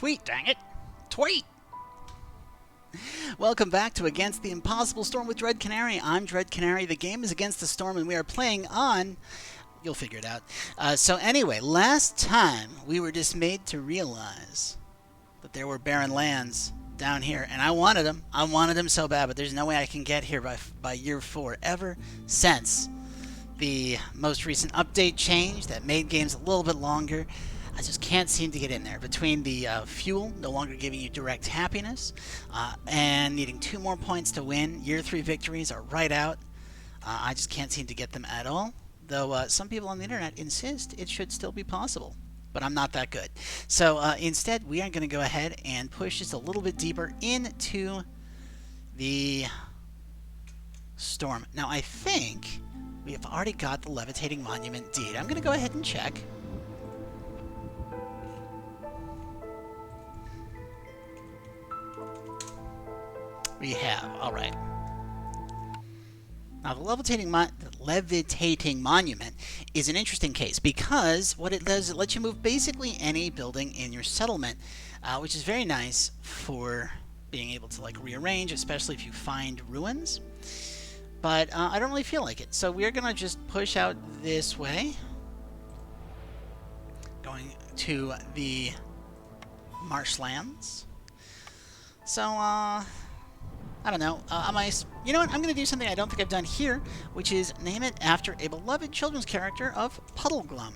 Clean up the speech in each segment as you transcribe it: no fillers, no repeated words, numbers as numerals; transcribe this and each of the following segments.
Tweet, dang it. Tweet! Welcome back to Against the Impossible Storm with Dread Canary. I'm Dread Canary. The game is Against the Storm, and we are playing on... You'll figure it out. So anyway, last time we were dismayed to realize that there were barren lands down here, and I wanted them. I wanted them so bad, but there's no way I can get here by year 4. Ever since the most recent update change that made games a little bit longer, I just can't seem to get in there. Between the fuel no longer giving you direct happiness and needing 2 more points to win, year 3 victories are right out. I just can't seem to get them at all, though some people on the internet insist it should still be possible. But I'm not that good. So instead, we are going to go ahead and push just a little bit deeper into the storm. Now, I think we have already got the levitating monument deed. I'm going to go ahead and check. We have. All right. Now, the levitating monument is an interesting case because what it does, it lets you move basically any building in your settlement, which is very nice for being able to like rearrange, especially if you find ruins. But I don't really feel like it, so we're gonna just push out this way, going to the marshlands. So I don't know. You know what? I'm going to do something I don't think I've done here, which is name it after a beloved children's character of Puddleglum.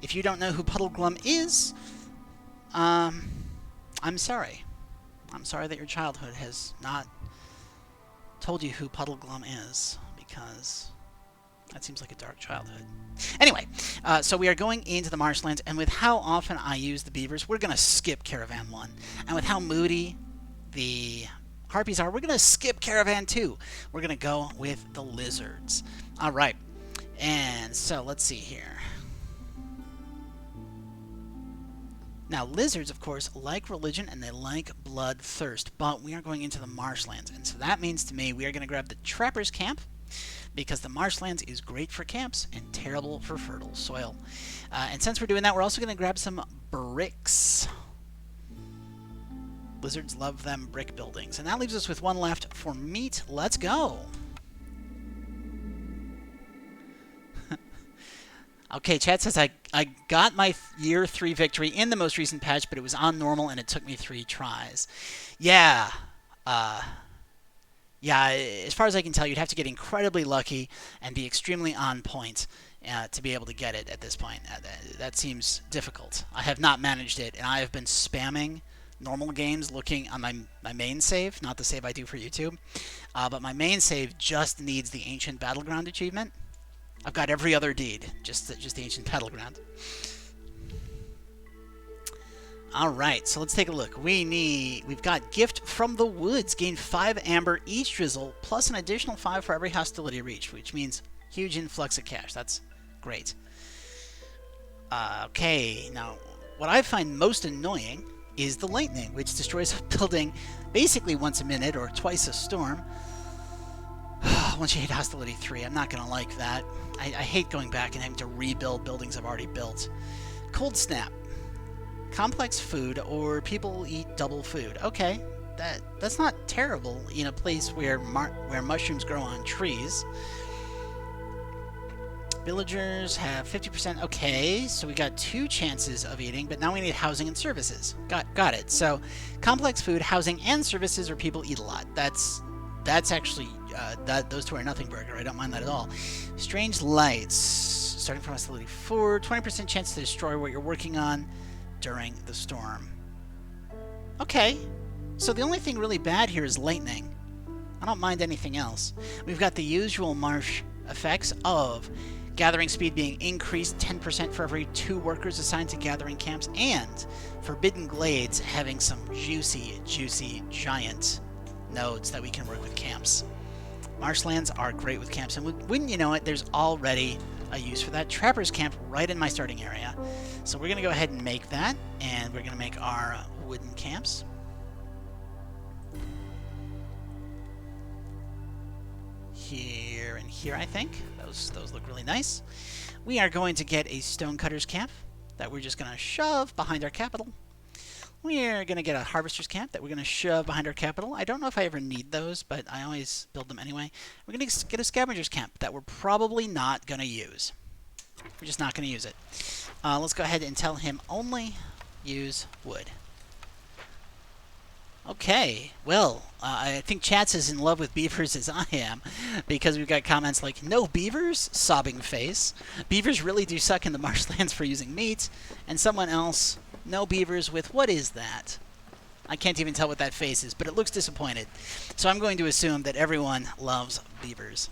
If you don't know who Puddleglum is, I'm sorry. I'm sorry that your childhood has not told you who Puddleglum is, because that seems like a dark childhood. Anyway, so we are going into the marshlands, and with how often I use the beavers, we're going to skip Caravan 1. And with how moody the harpies are, we're going to skip Caravan 2. We're going to go with the lizards. All right. And so let's see here. Now, lizards, of course, like religion and they like bloodthirst, but we are going into the marshlands. And so that means to me we are going to grab the trapper's camp, because the marshlands is great for camps and terrible for fertile soil. And since we're doing that, we're also going to grab some bricks. Lizards love them brick buildings. And that leaves us with 1 left for meat. Let's go. Okay, chat says I got my year 3 victory in the most recent patch, but it was on normal and it took me 3 tries. Yeah. Yeah, as far as I can tell, you'd have to get incredibly lucky and be extremely on point to be able to get it at this point. That seems difficult. I have not managed it, and I have been spamming normal games looking on my main save, not the save I do for YouTube, but my main save just needs the Ancient Battleground achievement. I've got every other deed, just the Ancient Battleground. Alright, so let's take a look. We've got Gift from the Woods, gain 5 amber each drizzle, plus an additional 5 for every hostility reached, which means huge influx of cash. That's great. Okay, now what I find most annoying is the lightning, which destroys a building basically once a minute or twice a storm. Once you hit hostility 3, I'm not going to like that. I hate going back and having to rebuild buildings I've already built. Cold snap. Complex food, or people eat double food. Okay, that's not terrible in a place where mushrooms grow on trees. Villagers have 50%. Okay, so we got 2 chances of eating, but now we need housing and services. Got it. So, complex food, housing, and services, or people eat a lot. That's actually those 2 are nothing burger. I don't mind that at all. Strange lights, starting from hostility 4, 20% chance to destroy what you're working on during the storm. Okay, so the only thing really bad here is lightning. I don't mind anything else. We've got the usual marsh effects of gathering speed being increased 10% for every 2 workers assigned to gathering camps, and Forbidden Glades having some juicy, giant nodes that we can work with camps. Marshlands are great with camps, and wouldn't you know it, there's already a use for that. Trapper's camp right in my starting area. So we're going to go ahead and make that, and we're going to make our wooden camps. Here and here, I think. Those look really nice. We are going to get a stonecutter's camp that we're just going to shove behind our capital. We're going to get a harvester's camp that we're going to shove behind our capital. I don't know if I ever need those, but I always build them anyway. We're going to get a scavenger's camp that we're probably not going to use. We're just not going to use it. Let's go ahead and tell him only use wood. Okay, well, I think Chats is in love with beavers as I am, because we've got comments like, no beavers? Sobbing face. Beavers really do suck in the marshlands for using meat. And someone else, no beavers with, what is that? I can't even tell what that face is, but it looks disappointed. So I'm going to assume that everyone loves beavers.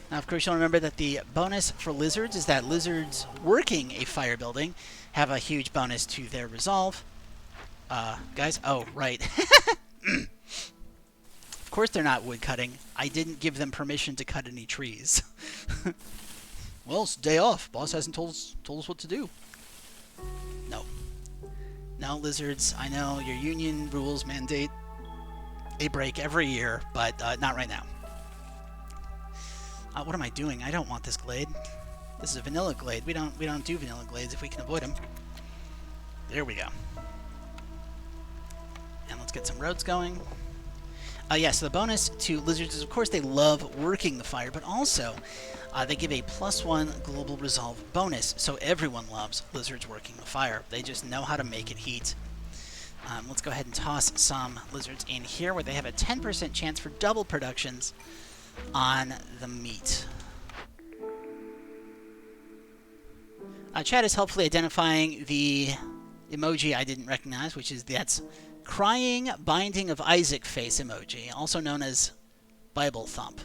Now, of course, you'll remember that the bonus for lizards is that lizards working a fire building have a huge bonus to their resolve. Guys? Oh, right. Of course they're not wood cutting. I didn't give them permission to cut any trees. Well, it's a day off. Boss hasn't told us what to do. No. No, lizards. I know your union rules mandate a break every year, but not right now. What am I doing? I don't want this glade. This is a vanilla glade. We don't do vanilla glades if we can avoid them. There we go. And let's get some roads going. Yeah, so the bonus to lizards is, of course, they love working the fire, but also they give a +1 global resolve bonus, so everyone loves lizards working the fire. They just know how to make it heat. Let's go ahead and toss some lizards in here, where they have a 10% chance for double productions on the meat. Chat is helpfully identifying the emoji I didn't recognize, which is that's crying binding of Isaac face emoji, also known as Bible thump.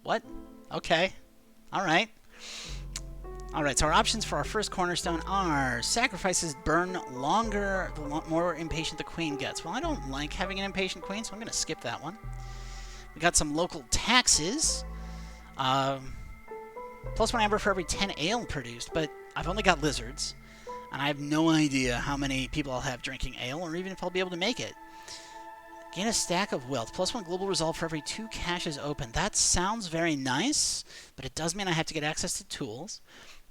What? Okay. Alright. Alright, so our options for our first cornerstone are sacrifices burn longer the more impatient the queen gets. Well, I don't like having an impatient queen, so I'm going to skip that one. We got some local taxes. +1 amber for every 10 ale produced, but I've only got lizards. And I have no idea how many people I'll have drinking ale, or even if I'll be able to make it. Gain a stack of wealth. +1 global resolve for every 2 caches open. That sounds very nice, but it does mean I have to get access to tools.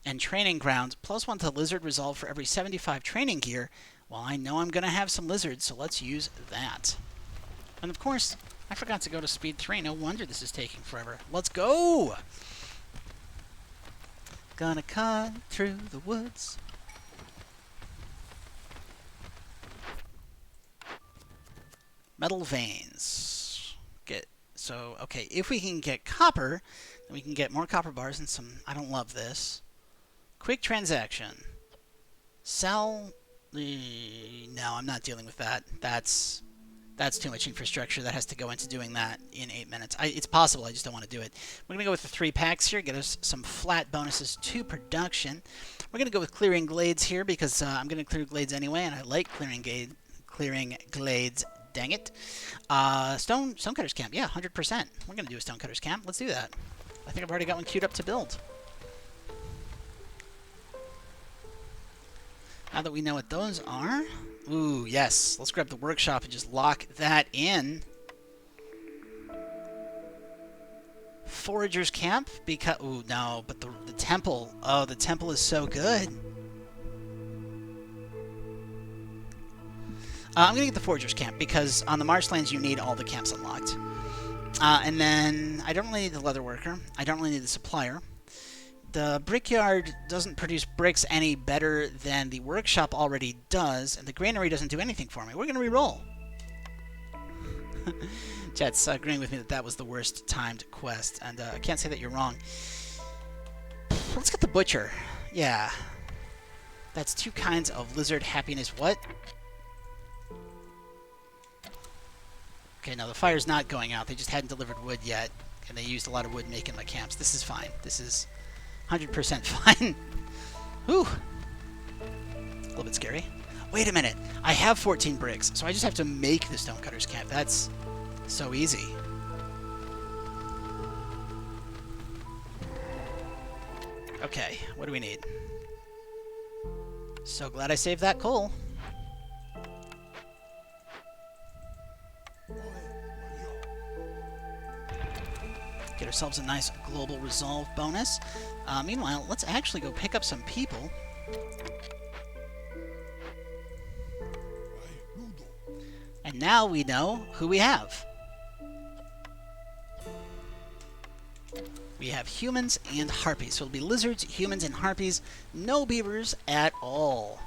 And training grounds. +1 to lizard resolve for every 75 training gear. Well, I know I'm going to have some lizards, so let's use that. And of course, I forgot to go to speed 3. No wonder this is taking forever. Let's go! Gonna cut through the woods. Metal veins. Okay, if we can get copper, then we can get more copper bars and some... I don't love this. Quick transaction. Sell... No, I'm not dealing with that. That's too much infrastructure that has to go into doing that in 8 minutes. It's possible, I just don't want to do it. We're going to go with the 3 packs here, get us some flat bonuses to production. We're going to go with clearing glades here because I'm going to clear glades anyway, and I like clearing glades. Dang it. Stonecutter's camp. Yeah, 100%. We're going to do a stonecutter's camp. Let's do that. I think I've already got one queued up to build. Now that we know what those are... Ooh, yes. Let's grab the workshop and just lock that in. Forager's camp. Because... Ooh, no. But the temple. Oh, the temple is so good. I'm going to get the Forager's camp, because on the marshlands you need all the camps unlocked. And then I don't really need the leather worker. I don't really need the supplier. The brickyard doesn't produce bricks any better than the workshop already does, and the granary doesn't do anything for me. We're going to re-roll. Chat's agreeing with me that that was the worst timed quest, and I can't say that you're wrong. Let's get the butcher. Yeah. That's 2 kinds of lizard happiness. What? Okay, no, the fire's not going out. They just hadn't delivered wood yet, and they used a lot of wood making the camps. This is fine. This is 100% fine. Whew. A little bit scary. Wait a minute. I have 14 bricks, so I just have to make the stonecutter's camp. That's so easy. Okay, what do we need? So glad I saved that coal. Get ourselves a nice global resolve bonus. Meanwhile, let's actually go pick up some people. And now we know who we have. We have humans and harpies. So it'll be lizards, humans, and harpies. No beavers at all.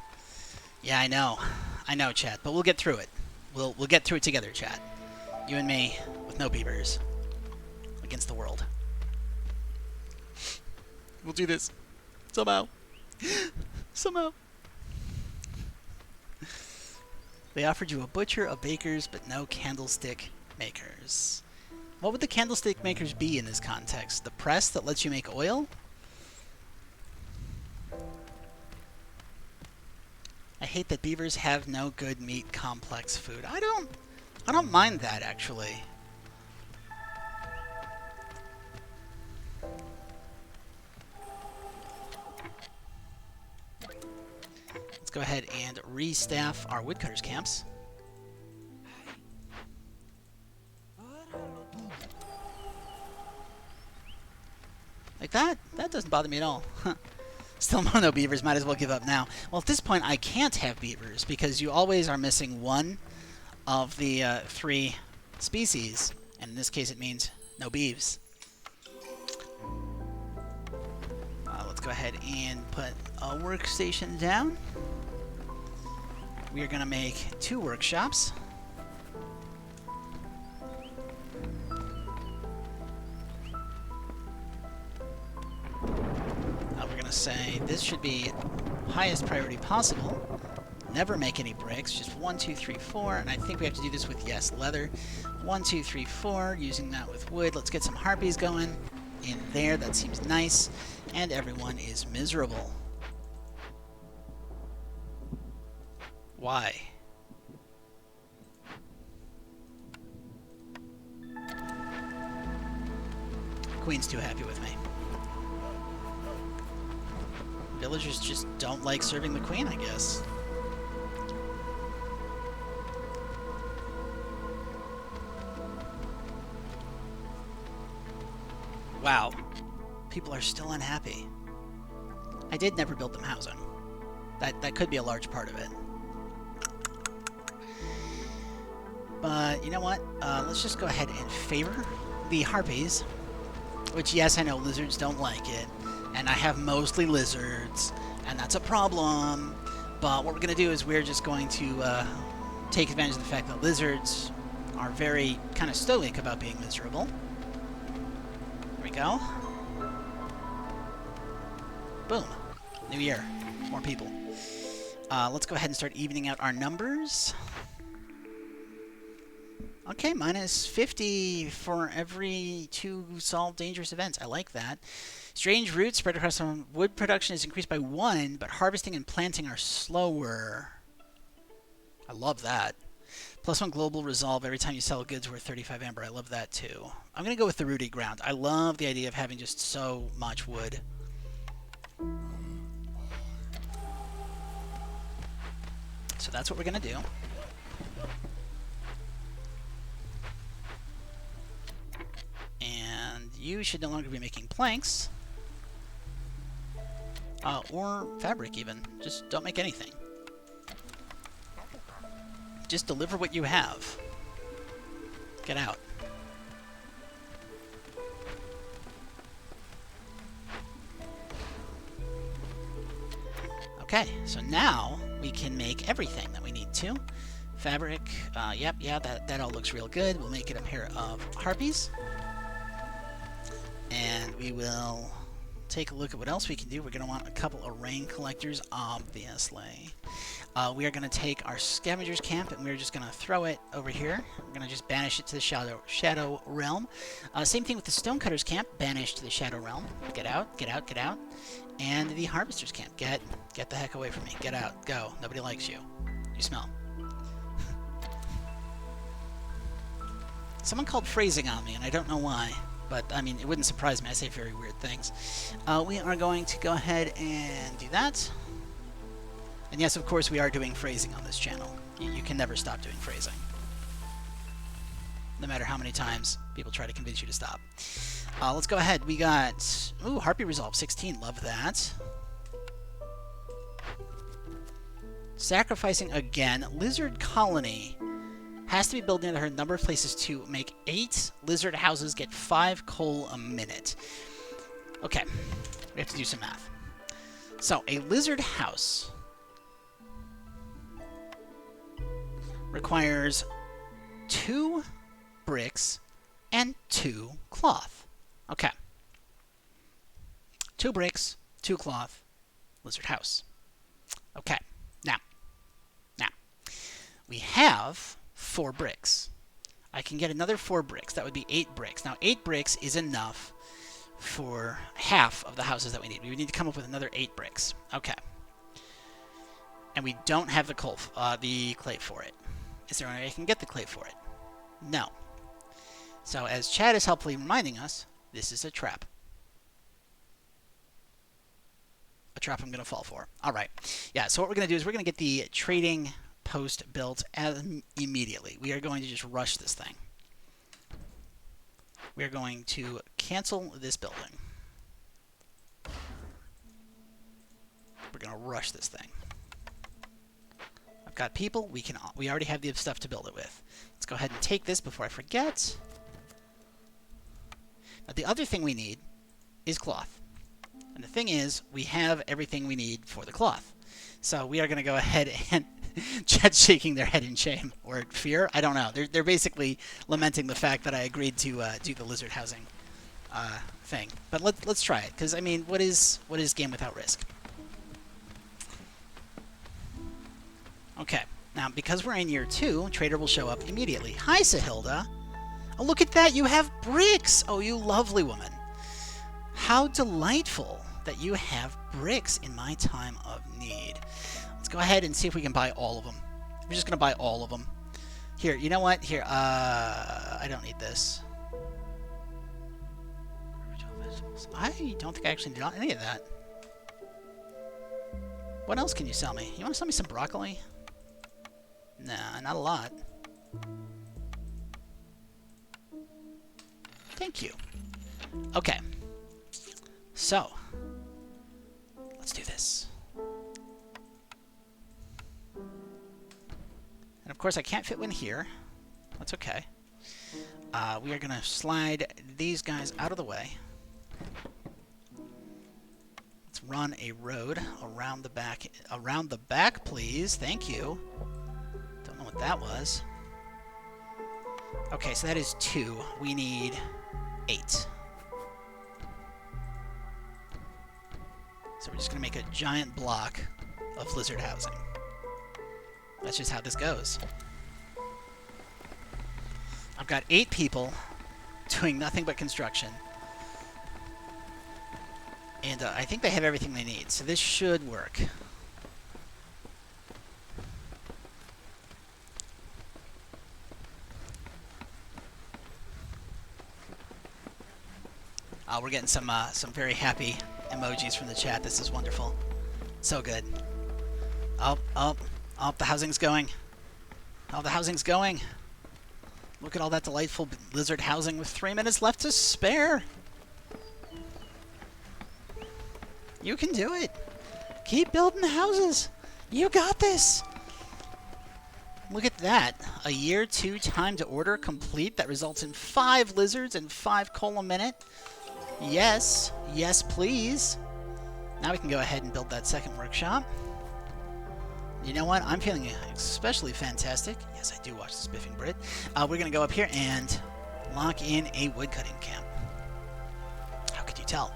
Yeah, I know. I know, chat. But we'll get through it. We'll get through it together, chat. You and me, with no beavers. Against the world. We'll do this. Somehow. Somehow. They offered you a butcher, a baker's, but no candlestick makers. What would the candlestick makers be in this context? The press that lets you make oil? I hate that beavers have no good meat complex food. I don't mind that, actually. Let's go ahead and restaff our woodcutters camps. Like that? That doesn't bother me at all. Still no beavers, might as well give up now. Well, at this point, I can't have beavers because you always are missing one of the 3 species. And in this case, it means no beeves. Let's go ahead and put a workstation down. We are going to make 2 workshops. We're going to say this should be highest priority possible. Never make any bricks, just 1, 2, 3, 4, and I think we have to do this with, yes, leather. 1, 2, 3, 4, using that with wood. Let's get some harpies going in there. That seems nice. And everyone is miserable. Why? Queen's too happy with me. Villagers just don't like serving the queen, I guess. Wow. People are still unhappy. I did never build them housing. That could be a large part of it. But you know what? Let's just go ahead and favor the harpies. Which, yes, I know lizards don't like it. And I have mostly lizards. And that's a problem. But what we're going to do is we're just going to take advantage of the fact that lizards are very kind of stoic about being miserable. There we go. Boom. New year. More people. Let's go ahead and start evening out our numbers. Okay, minus 50 for every 2 solved dangerous events. I like that. Strange roots spread across some wood production is increased by 1, but harvesting and planting are slower. I love that. +1 global resolve every time you sell goods worth 35 amber. I love that too. I'm going to go with the rooty ground. I love the idea of having just so much wood. So that's what we're going to do. And you should no longer be making planks. Or fabric even. Just don't make anything. Just deliver what you have. Get out. Okay, so now we can make everything that we need to. Fabric, yep, yeah, that all looks real good. We'll make it a pair of harpies. And we will take a look at what else we can do. We're going to want a couple of rain collectors, obviously. We are going to take our scavenger's camp, and we're just going to throw it over here. We're going to just banish it to the shadow realm. Same thing with the stonecutter's camp. Banish to the shadow realm. Get out, get out, get out. And the harvester's camp. Get the heck away from me. Get out. Go. Nobody likes you. You smell. Someone called phrasing on me, and I don't know why. But, I mean, it wouldn't surprise me. I say very weird things. We are going to go ahead and do that. And yes, of course, we are doing phrasing on this channel. You can never stop doing phrasing. No matter how many times people try to convince you to stop. Let's go ahead. We got... Ooh, Harpy Resolve 16. Love that. Sacrificing again. Lizard Colony. Has to be built into her number of places to make 8 lizard houses get 5 coal a minute. Okay, we have to do some math. So, a lizard house requires 2 bricks and 2 cloth. Okay. 2 bricks, 2 cloth, lizard house. Okay. Now, we have 4 bricks. I can get another 4 bricks. That would be 8 bricks. Now, 8 bricks is enough for half of the houses that we need. We would need to come up with another 8 bricks. Okay. And we don't have the clay for it. Is there any way I can get the clay for it? No. So, as Chad is helpfully reminding us, this is a trap. A trap I'm going to fall for. All right. Yeah, so what we're going to do is we're going to get the trading post built immediately. We are going to just rush this thing. We are going to cancel this building. We're going to rush this thing. I've got people. We already have the stuff to build it with. Let's go ahead and take this before I forget. Now, the other thing we need is cloth. And the thing is, we have everything we need for the cloth. So we are going to go ahead and Chad's shaking their head in shame or fear. I don't know. They're basically lamenting the fact that I agreed to do the lizard housing thing. But let's try it, because I mean, what is game without risk? Okay. Now, because we're in year 2, trader will show up immediately. Hi, Sahilda. Oh, look at that. You have bricks. Oh, you lovely woman. How delightful that you have bricks in my time of need. Let's go ahead and see if we can buy all of them. We're just going to buy all of them. Here, you know what? Here, I don't need this. I don't think I actually need any of that. What else can you sell me? You want to sell me some broccoli? Nah, not a lot. Thank you. Okay. So, let's do this. And of course I can't fit one here. That's okay. We are going to slide these guys out of the way. Let's run a road around the back. Around the back, please. Thank you. Don't know what that was. Okay, so that is 2. We need 8. So we're just going to make a giant block of lizard housing. That's just how this goes. I've got 8 people doing nothing but construction. And I think they have everything they need, so this should work. We're getting some very happy emojis from the chat. This is wonderful. So good. Oh, the housing's going. Oh, the housing's going. Look at all that delightful lizard housing with 3 minutes left to spare. You can do it. Keep building the houses. You got this. Look at that. A year 2 time to order complete. That results in 5 lizards and 5 coal a minute. Yes. Yes, please. Now we can go ahead and build that second workshop. You know what? I'm feeling especially fantastic. Yes, I do watch the Spiffing Brit. We're going to go up here and lock in a woodcutting camp. How could you tell?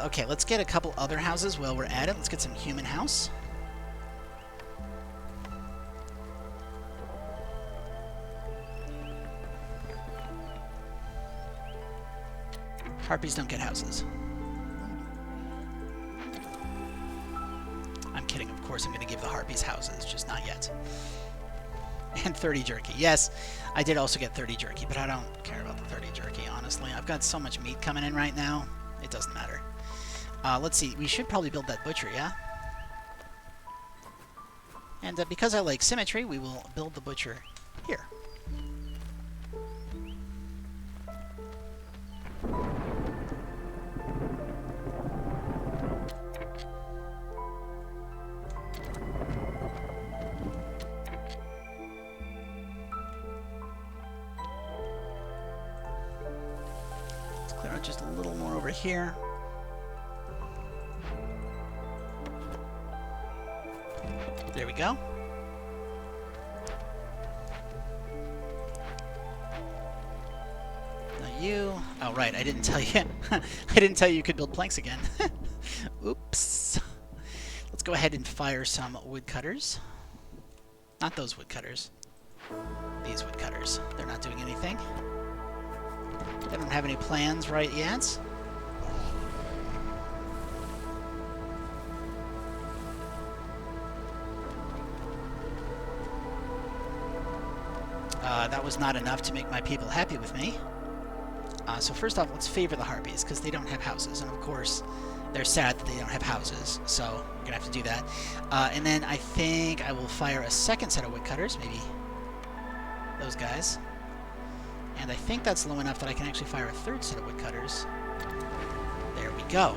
Okay, let's get a couple other houses while we're at it. Let's get some human house. Harpies don't get houses. I'm kidding, of course I'm going to give the harpies houses, just not yet. And 30 jerky. Yes, I did also get 30 jerky, but I don't care about the 30 jerky, honestly. I've got so much meat coming in right now, it doesn't matter. Let's see, we should probably build that butcher, yeah? And because I like symmetry, we will build the butcher here. here. There we go. Now you... Oh, right, I didn't tell you. I didn't tell you you could build planks again. Oops. Let's go ahead and fire some woodcutters. Not those woodcutters. These woodcutters. They're not doing anything. They don't have any plans right yet. That was not enough to make my people happy with me. So first off, let's favor the harpies, because they don't have houses. And of course, they're sad that they don't have houses. So we're going to have to do that. And then I think I will fire a second set of woodcutters. Maybe those guys. And I think that's low enough that I can actually fire a third set of woodcutters. There we go.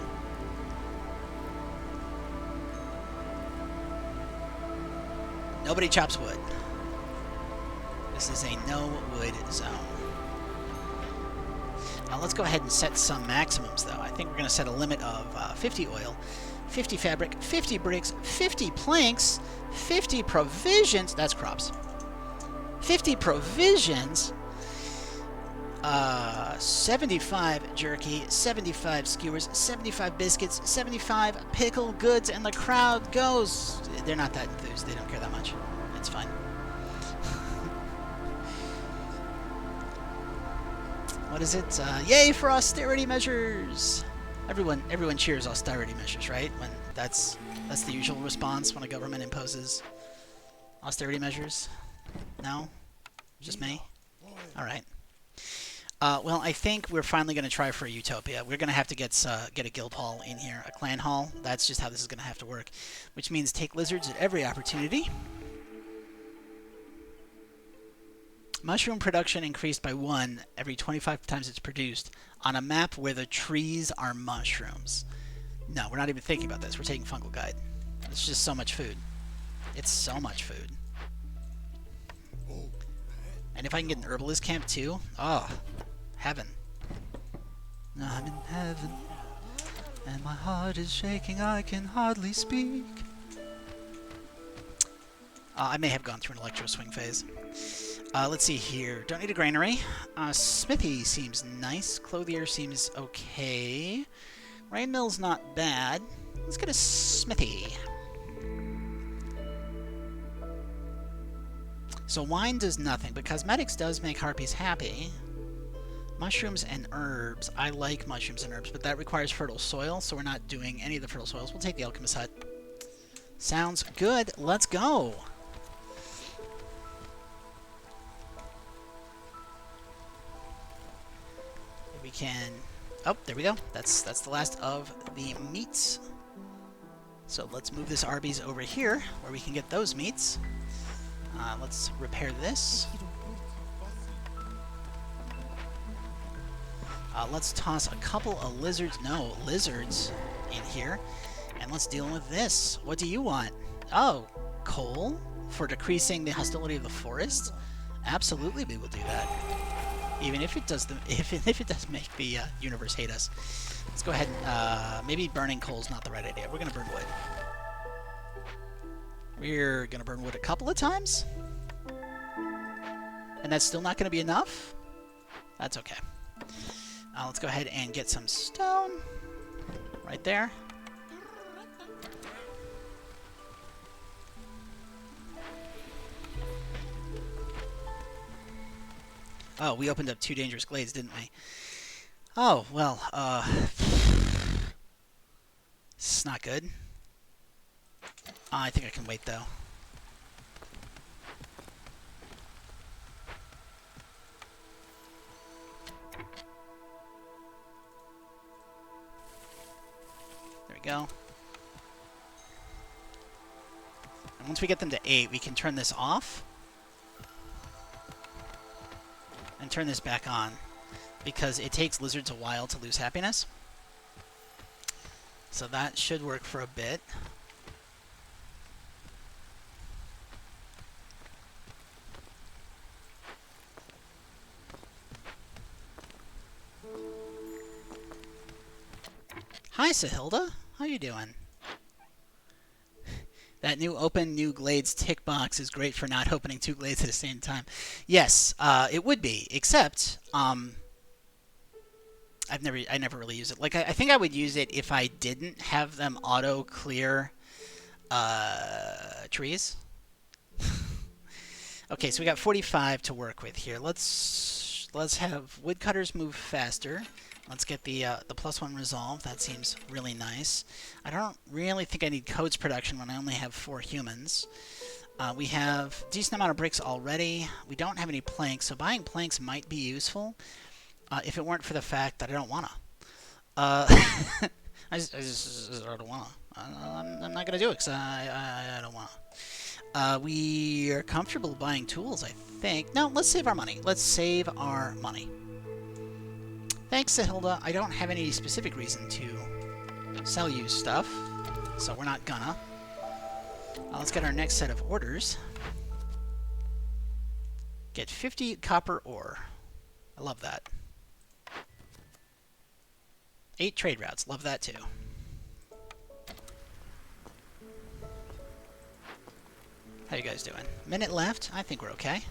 Nobody chops wood. This is a no-wood zone. Let's go ahead and set some maximums, though. I think we're going to set a limit of 50 oil, 50 fabric, 50 bricks, 50 planks, 50 provisions. That's crops. 50 provisions, 75 jerky, 75 skewers, 75 biscuits, 75 pickle goods, and the crowd goes. They're not that enthused. They don't care that much. It's fine. What is it? Yay for austerity measures! Everyone cheers austerity measures, right? When that's the usual response when a government imposes austerity measures. No, just me. All right. Well, I think we're finally going to try for a utopia. We're going to have to get a guild hall in here, a clan hall. That's just how this is going to have to work, which means take lizards at every opportunity. Mushroom production increased by 1 every 25 times it's produced on a map where the trees are mushrooms. No, we're not even thinking about this. We're taking Fungal Guide. It's just so much food. It's so much food. And if I can get an herbalist camp too, oh, heaven. I'm in heaven, and my heart is shaking. I can hardly speak. I may have gone through an electro swing phase. Let's see here. Don't need a granary. Smithy seems nice. Clothier seems okay. Rain mill's not bad. Let's get a smithy. So wine does nothing, but cosmetics does make harpies happy. Mushrooms and herbs. I like mushrooms and herbs, but that requires fertile soil, so we're not doing any of the fertile soils. We'll take the alchemist hut. Sounds good. Let's go. We can... Oh, there we go. That's the last of the meats. So let's move this Arby's over here, where we can get those meats. Let's repair this. Let's toss a couple of lizards in here. And let's deal with this. What do you want? Oh, coal for decreasing the hostility of the forest? Absolutely, we will do that. Even if it does if it does make the universe hate us. Let's go ahead and maybe burning coal is not the right idea. We're gonna burn wood. We're gonna burn wood a couple of times, and that's still not gonna be enough. That's okay. Let's go ahead and get some stone right there. Oh, we opened up 2 dangerous glades, didn't we? Oh, well, this is not good. I think I can wait, though. There we go. And once we get them to 8, we can turn this off. And turn this back on, because it takes lizards a while to lose happiness. So that should work for a bit. Sahilda. How you doing? That new open new glades tick box is great for not opening 2 glades at the same time. Yes, it would be, except I never really use it. Like I think I would use it if I didn't have them auto clear trees. Okay, so we got 45 to work with here. Let's have woodcutters move faster. Let's get the +1 resolve. That seems really nice. I don't really think I need codes production when I only have 4 humans. We have a decent amount of bricks already. We don't have any planks, so buying planks might be useful if it weren't for the fact that I don't wanna. I just don't wanna. I'm not gonna do it because I don't wanna. We are comfortable buying tools, I think. No, let's save our money. Let's save our money. Thanks, Sahilda. I don't have any specific reason to sell you stuff, so we're not gonna. Let's get our next set of orders. Get 50 copper ore. I love that. 8 trade routes. Love that too. How you guys doing? Minute left. I think we're okay.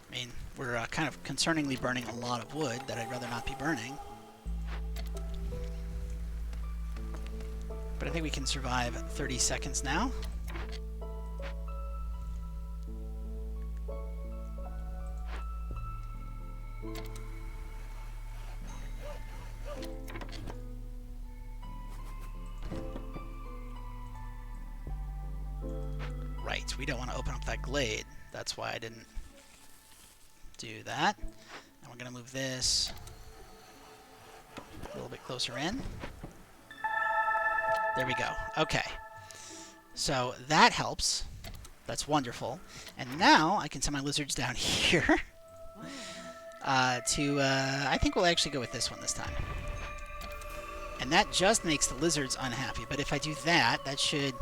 I mean, we're kind of concerningly burning a lot of wood that I'd rather not be burning. But I think we can survive 30 seconds now. Right, we don't want to open up that glade. That's why I didn't do that. And we're going to move this a little bit closer in. There we go. Okay. So that helps. That's wonderful. And now I can send my lizards down here I think we'll actually go with this one this time. And that just makes the lizards unhappy. But if I do that, that should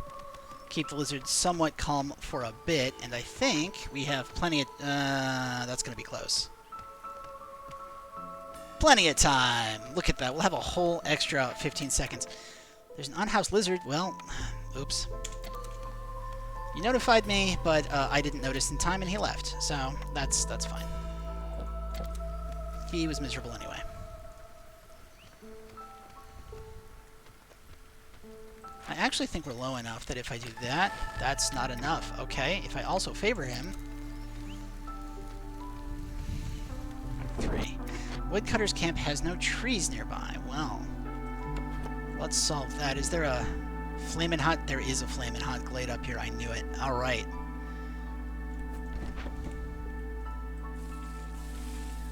keep the lizards somewhat calm for a bit. And I think we have plenty of... that's going to be close. Plenty of time. Look at that. We'll have a whole extra 15 seconds. There's an unhoused lizard. Well, oops. He notified me, but I didn't notice in time, and he left. So that's fine. He was miserable anyway. I actually think we're low enough that if I do that, that's not enough. Okay, if I also favor him... 3. Woodcutter's camp has no trees nearby. Well, let's solve that. Is there a flamin' hot... There is a flamin' hot glade up here. I knew it. Alright.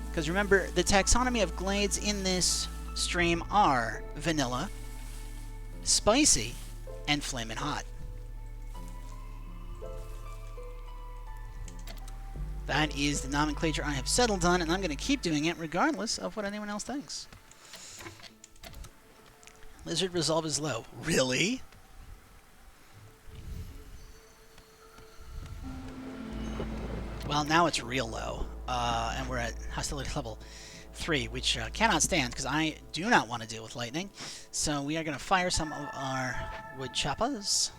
Because remember, the taxonomy of glades in this stream are vanilla, spicy, and flamin' hot. That is the nomenclature I have settled on, and I'm going to keep doing it regardless of what anyone else thinks. Lizard resolve is low. Really? Well, now it's real low. And we're at hostility level 3, which cannot stand because I do not want to deal with lightning. So we are going to fire some of our wood choppers.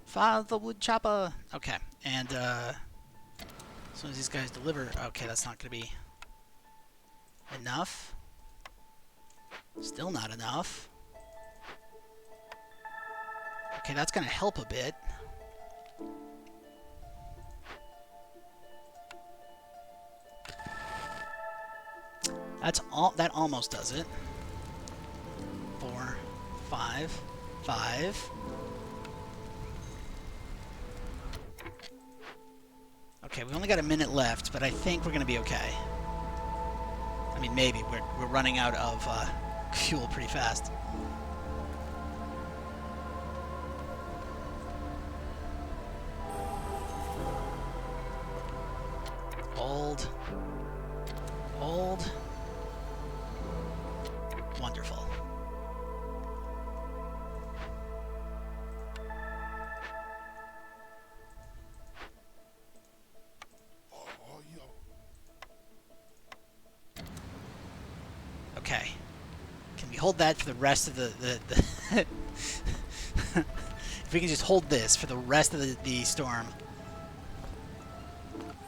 Fire the wood chopper. Okay, and as soon as these guys deliver... Okay, that's not going to be enough. Still not enough. Okay, that's going to help a bit. That's all. That almost does it. 4, 5, 5. Okay, we only got a minute left, but I think we're gonna be okay. I mean, maybe we're running out of fuel pretty fast. Hold. Hold. Wonderful. hold that for the rest of the if we can just hold this for the rest of the storm.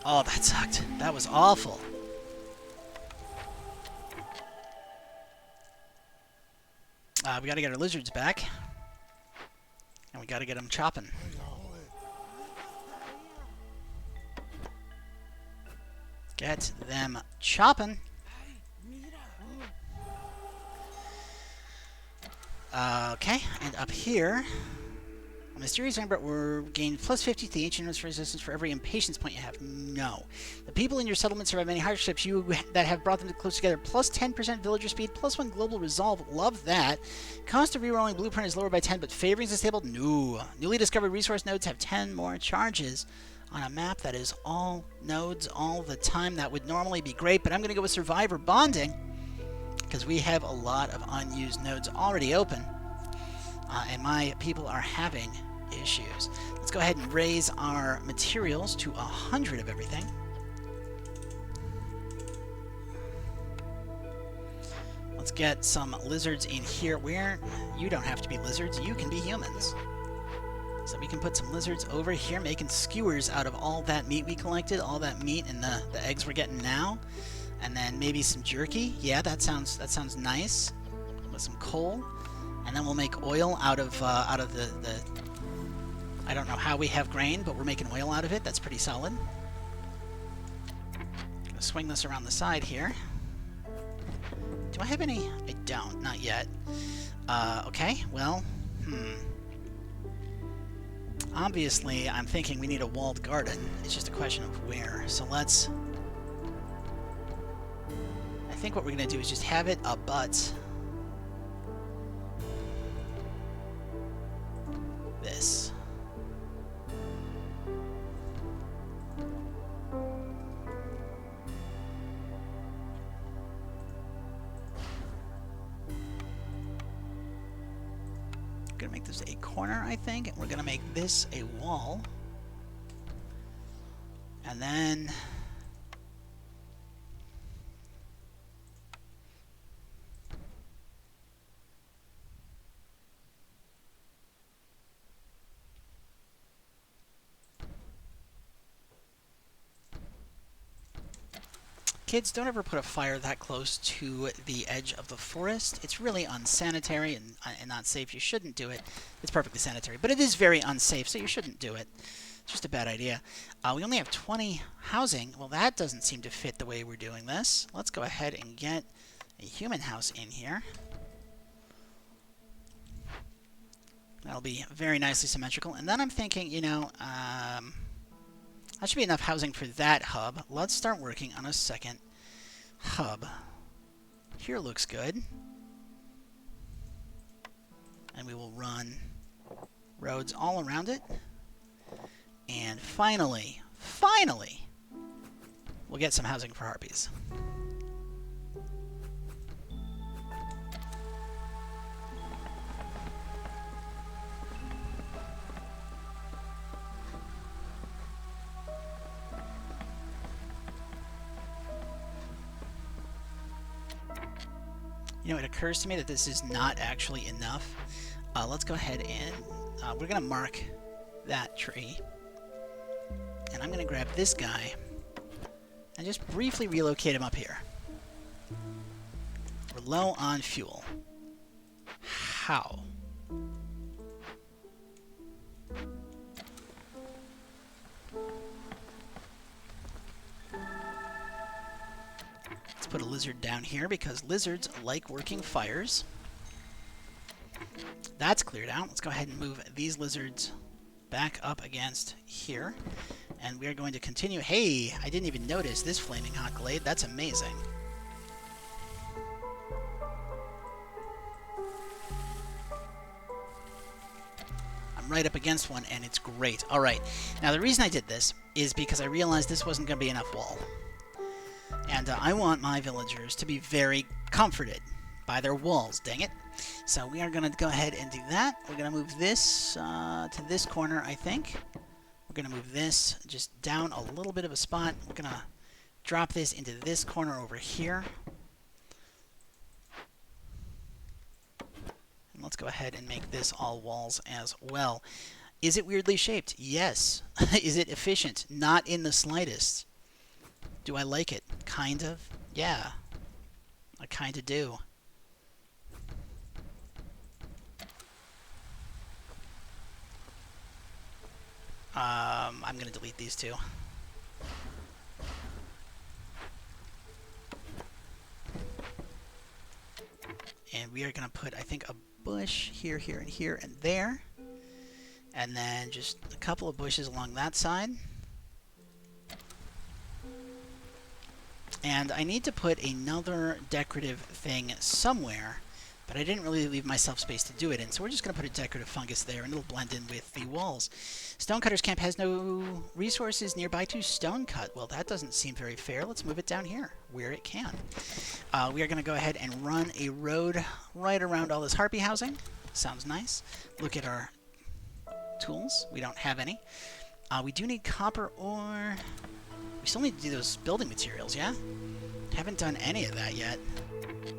Oh, that sucked. That was awful. We got to get our lizards back. And we got to get them chopping. Get them chopping. Okay, and up here, a mysterious amber will gain plus 50 to the ancient resistance for every impatience point you have. No. The people in your settlement survive many hardships that have brought them close together. Plus 10% villager speed, plus 1 global resolve. Love that. Cost of rerolling blueprint is lower by 10, but favorings is stable. No. Newly discovered resource nodes have 10 more charges. On a map that is all nodes all the time, that would normally be great, but I'm going to go with survivor bonding because we have a lot of unused nodes already open, and my people are having issues. Let's go ahead and raise our materials to 100 of everything. Let's get some lizards in here. You don't have to be lizards, you can be humans. So we can put some lizards over here, making skewers out of all that meat we collected, all that meat and the eggs we're getting now, and then maybe some jerky. Yeah, that sounds nice. With some coal, and then we'll make oil out of the. I don't know how we have grain, but we're making oil out of it. That's pretty solid. Gonna swing this around the side here. Do I have any? I don't. Not yet. Okay. Well. Obviously, I'm thinking we need a walled garden. It's just a question of where. So let's... I think what we're going to do is just have it abut this. Gonna make this a corner, I think, and we're gonna make this a wall, and then kids, don't ever put a fire that close to the edge of the forest. It's really unsanitary and not safe. You shouldn't do it. It's perfectly sanitary, but it is very unsafe, so you shouldn't do it. It's just a bad idea. We only have 20 housing. Well, that doesn't seem to fit the way we're doing this. Let's go ahead and get a human house in here. That'll be very nicely symmetrical. And then I'm thinking, you know, that should be enough housing for that hub. Let's start working on a second hub. Here looks good. And we will run roads all around it. And finally, we'll get some housing for harpies. You know, it occurs to me that this is not actually enough. Let's go ahead and we're going to mark that tree. And I'm going to grab this guy and just briefly relocate him up here. We're low on fuel. How? Let's put a lizard down here because lizards like working fires. That's cleared out. Let's go ahead and move these lizards back up against here. And we are going to continue. Hey, I didn't even notice this flaming hot glade. That's amazing. I'm right up against one, and it's great. All right. Now, the reason I did this is because I realized this wasn't going to be enough wall. And I want my villagers to be very comforted by their walls, dang it. So we are going to go ahead and do that. We're going to move this to this corner, I think. We're going to move this just down a little bit of a spot. We're going to drop this into this corner over here. Let's go ahead and make this all walls as well. Is it weirdly shaped? Yes. Is it efficient? Not in the slightest. Do I like it? Kind of. Yeah. I kind of do. I'm going to delete these two. And we are going to put, I think, a bush here, here, and here, and there. And then just a couple of bushes along that side. And I need to put another decorative thing somewhere, but I didn't really leave myself space to do it in, so we're just going to put a decorative fungus there, and it'll blend in with the walls. Stonecutter's Camp has no resources nearby to stone cut. Well, that doesn't seem very fair. Let's move it down here, where it can. We are going to go ahead and run a road right around all this harpy housing. Sounds nice. Look at our tools. We don't have any. We do need copper ore. We still need to do those building materials, yeah? Haven't done any of that yet.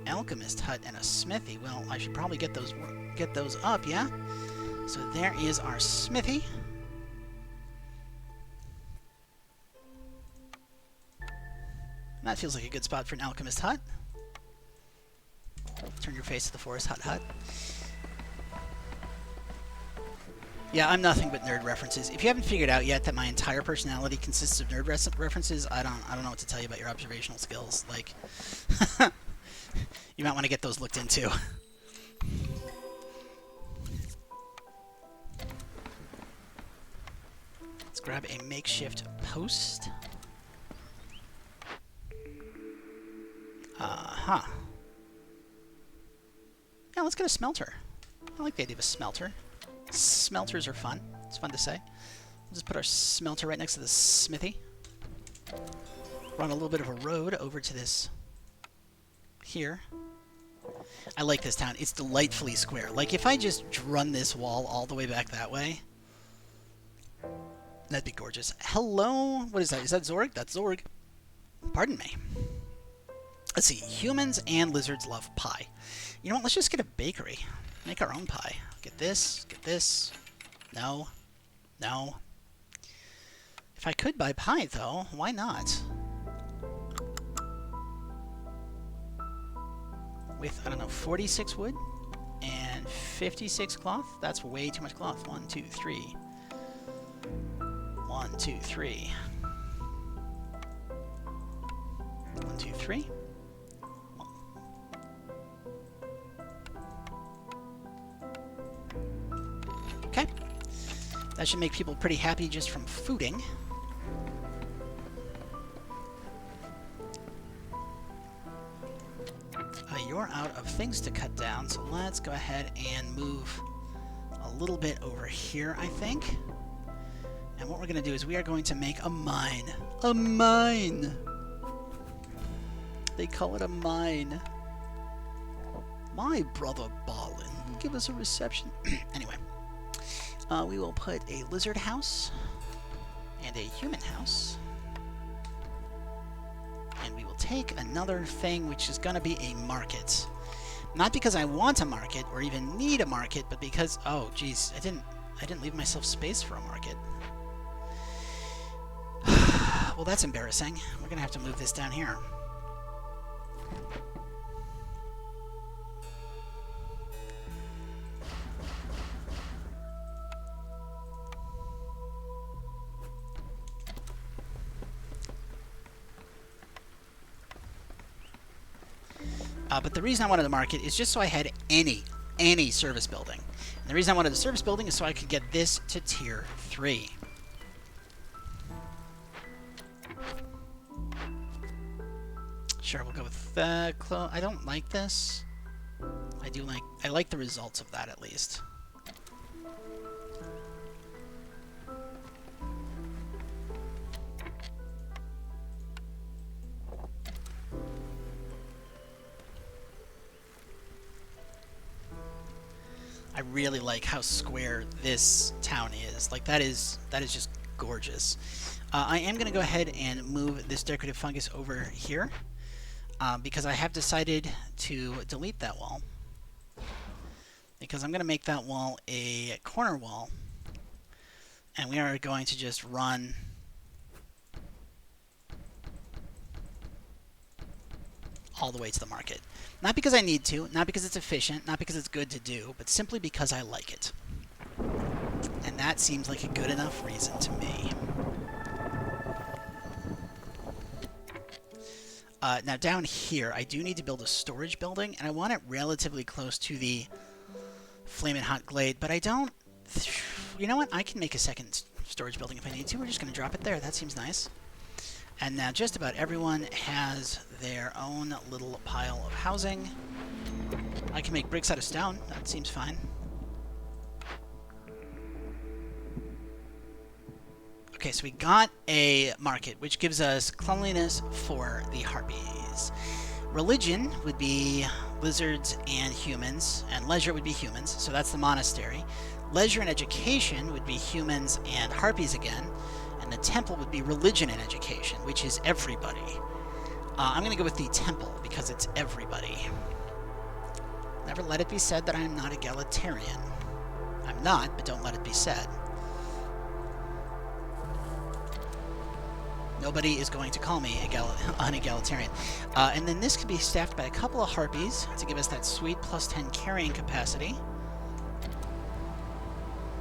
Alchemist hut and a smithy. Well, I should probably get those up, yeah? So there is our smithy. That feels like a good spot for an alchemist hut. Turn your face to the forest hut. Yeah, I'm nothing but nerd references. If you haven't figured out yet that my entire personality consists of nerd references, I don't know what to tell you about your observational skills. Like, you might want to get those looked into. Let's grab a makeshift post. Yeah, let's get a smelter. I like the idea of a smelter. Smelters are fun. It's fun to say. We'll just put our smelter right next to the smithy. Run a little bit of a road over to this here. I like this town. It's delightfully square. Like, if I just run this wall all the way back that way, that'd be gorgeous. Hello? What is that? Is that Zorg? That's Zorg. Pardon me. Let's see. Humans and lizards love pie. You know what? Let's just get a bakery. Make our own pie. Get this. Get this. No. No. If I could buy pie, though, why not? With, I don't know, 46 wood and 56 cloth? That's way too much cloth. 1, 2, 3. 1, 2, 3. 1, 2, 3. Okay. That should make people pretty happy just from fooding. You're out of things to cut down, so let's go ahead and move a little bit over here, I think. And what we're going to do is we are going to make a mine. A mine! They call it a mine. My brother Balin, give us a reception. Anyway, we will put a lizard house and a human house. And we will take another thing, which is going to be a market. Not because I want a market or even need a market, but because, oh geez, I didn't leave myself space for a market. Well, that's embarrassing. We're going to have to move this down here. But the reason I wanted the market is just so I had any service building. And the reason I wanted the service building is so I could get this to tier 3. Sure, we'll go with I don't like this. I like the results of that at least. I really like how square this town is. Like, that is just gorgeous. I am going to go ahead and move this decorative fungus over here because I have decided to delete that wall. because I'm going to make that wall a corner wall, and we are going to just run all the way to the market. Not because I need to, not because it's efficient, not because it's good to do, but simply because I like it. And that seems like a good enough reason to me. Now down here, I do need to build a storage building, and I want it relatively close to the Flamin' Hot Glade, but I don't... You know what? I can make a second storage building if I need to. We're just going to drop it there. That seems nice. And now just about everyone has their own little pile of housing. I can make bricks out of stone. That seems fine. Okay, so we got a market, which gives us cleanliness for the harpies. Religion would be lizards and humans, and leisure would be humans, so that's the monastery. Leisure and education would be humans and harpies again, and the temple would be religion and education, which is everybody. I'm going to go with the temple, because it's everybody. Never let it be said that I am not egalitarian. I'm not, but don't let it be said. Nobody is going to call me unegalitarian. And then this could be staffed by a couple of harpies to give us that sweet plus 10 carrying capacity.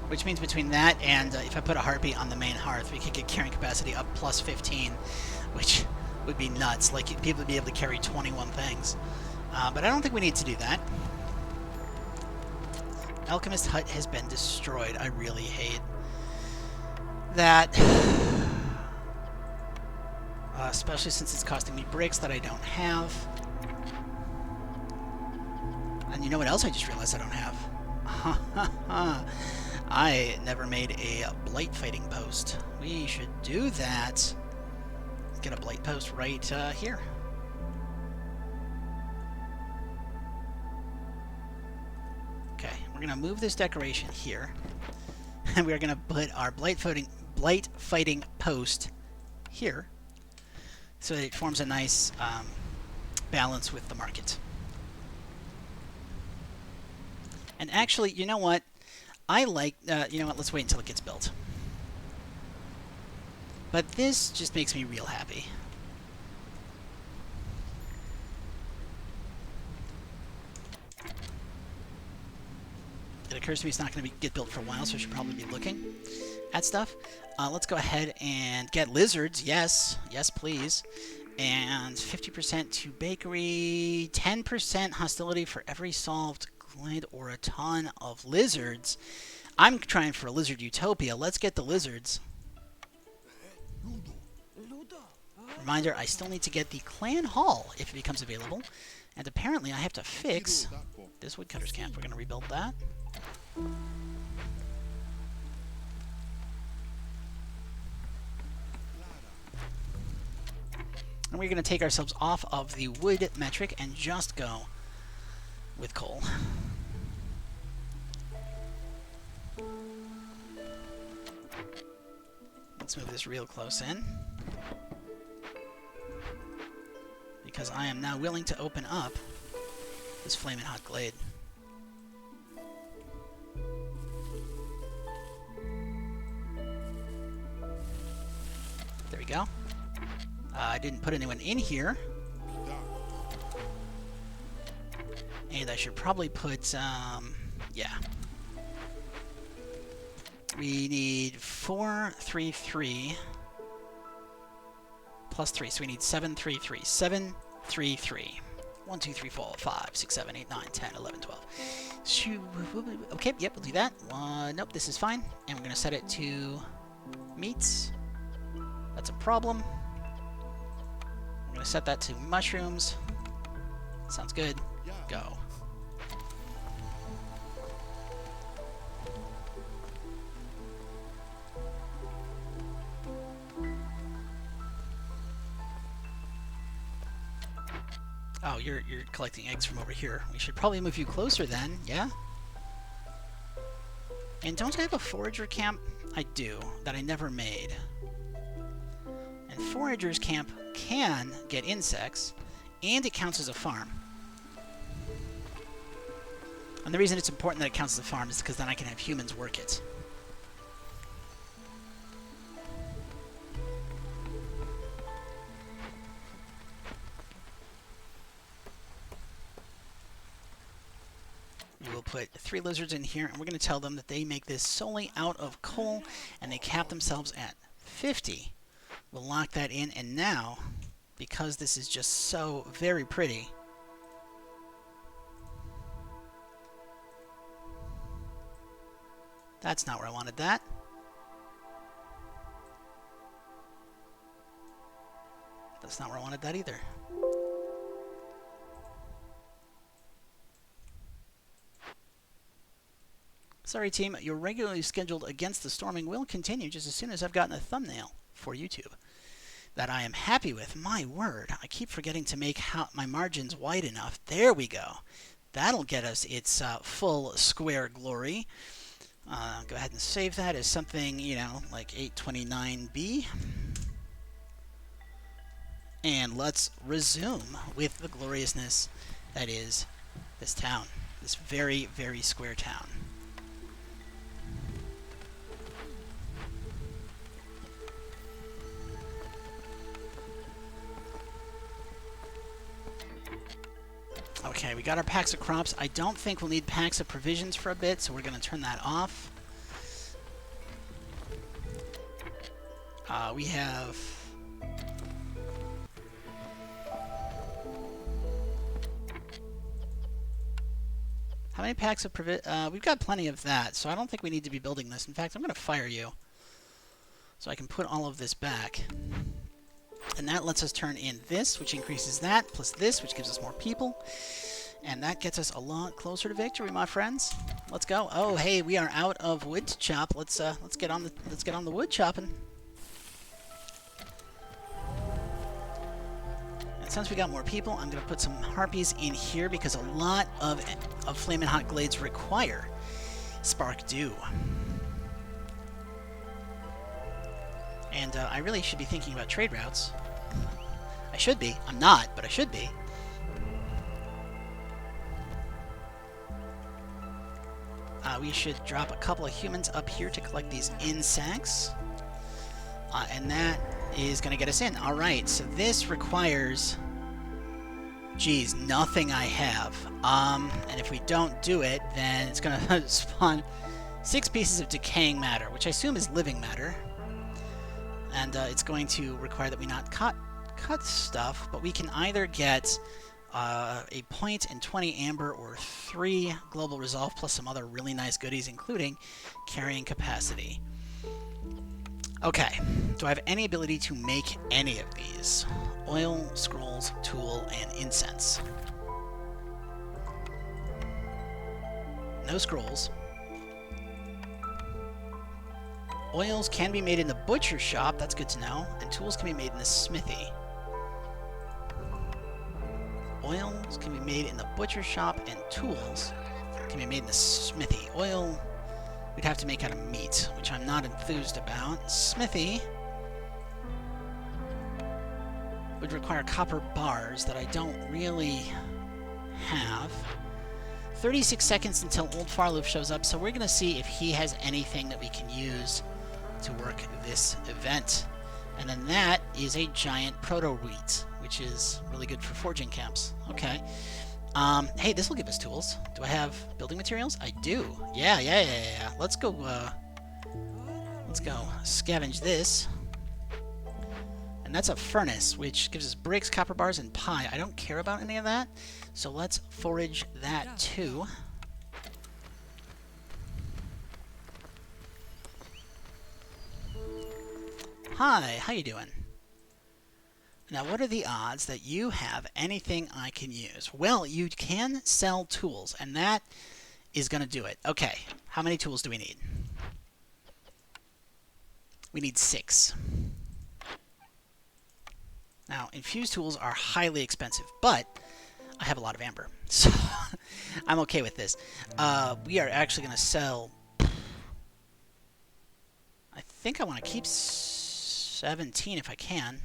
Which means between that and if I put a harpy on the main hearth, we could get carrying capacity up plus 15, which would be nuts. Like, people would be able to carry 21 things. But I don't think we need to do that. Alchemist Hut has been destroyed. I really hate that. Especially since it's costing me bricks that I don't have. And you know what else I just realized I don't have? I never made a blight fighting post. We should do that. Let's get a blight post right here. Okay, we're going to move this decoration here. And we're going to put our blight fighting post here, so that it forms a nice balance with the market. And actually, you know what? I like... you know what? Let's wait until it gets built. But this just makes me real happy. It occurs to me it's not going to get built for a while, so I should probably be looking at stuff. Let's go ahead and get lizards. Yes. Yes, please. And 50% to bakery. 10% hostility for every solved glade or a ton of lizards. I'm trying for a lizard utopia. Let's get the lizards. Reminder, I still need to get the clan hall if it becomes available. And apparently I have to fix this woodcutter's camp. We're going to rebuild that. And we're going to take ourselves off of the wood metric and just go with coal. Let's move this real close in, because I am now willing to open up this Flamin' Hot Glade. There we go. I didn't put anyone in here. And I should probably put, yeah. We need 4, 3, 3, plus 3, so we need 7, 3, 3. 7, 3, 3. 1, 2, 3, 4, 5, 6, 7, 8, 9, 10, 11, 12. Okay, yep, we'll do that. Nope, this is fine. And we're going to set it to meats. That's a problem. I'm going to set that to mushrooms. Sounds good. Go. Oh, you're collecting eggs from over here. We should probably move you closer then, yeah? And don't I have a forager camp? I do, that I never made. And forager's camp can get insects, and it counts as a farm. And the reason it's important that it counts as a farm is because then I can have humans work it. We will put 3 lizards in here, and we're going to tell them that they make this solely out of coal, and they cap themselves at 50. We'll lock that in, and now, because this is just so very pretty, that's not where I wanted that. That's not where I wanted that either. Sorry team, your regularly scheduled Against the Storming will continue just as soon as I've gotten a thumbnail for YouTube that I am happy with. My word, I keep forgetting to make my margins wide enough. There we go. That'll get us its full square glory. Go ahead and save that as something, you know, like 829B. And let's resume with the gloriousness that is this town. This very, very square town. Okay, we got our packs of crops. I don't think we'll need packs of provisions for a bit, so we're going to turn that off. We have... How many packs of we've got plenty of that, so I don't think we need to be building this. In fact, I'm going to fire you so I can put all of this back. And that lets us turn in this, which increases that, plus this, which gives us more people. And that gets us a lot closer to victory, my friends. Let's go. Oh, hey, we are out of wood to chop. Let's get on the wood chopping. And since we got more people, I'm going to put some harpies in here because a lot of Flamin' Hot Glades require Spark Dew. And I really should be thinking about trade routes. I should be. I'm not, but I should be. We should drop a couple of humans up here to collect these insects. And that is going to get us in. Alright, so this requires... Geez, nothing I have. And if we don't do it, then it's going to spawn 6 pieces of decaying matter, which I assume is living matter. And it's going to require that we not cut stuff, but we can either get a point and 20 amber or 3 global resolve plus some other really nice goodies, including carrying capacity. Okay, do I have any ability to make any of these? Oil, scrolls, tool, and incense. No scrolls. Oils can be made in the butcher shop, that's good to know, and tools can be made in the smithy. Oils can be made in the butcher shop, and tools can be made in the smithy. Oil, we'd have to make out of meat, which I'm not enthused about. Smithy would require copper bars that I don't really have. 36 seconds until Old Farloop shows up, so we're going to see if he has anything that we can use to work this event. And then that is a giant proto-wheat, which is really good for forging camps. Okay. Hey, this will give us tools. Do I have building materials? I do. Yeah. Let's go scavenge this. And that's a furnace, which gives us bricks, copper bars, and pie. I don't care about any of that, so let's forage that too. Hi, how you doing? Now, what are the odds that you have anything I can use? Well, you can sell tools, and that is going to do it. Okay, how many tools do we need? We need 6. Now, infused tools are highly expensive, but I have a lot of amber, so I'm okay with this. We are actually going to sell... I think I want to keep 17 if I can.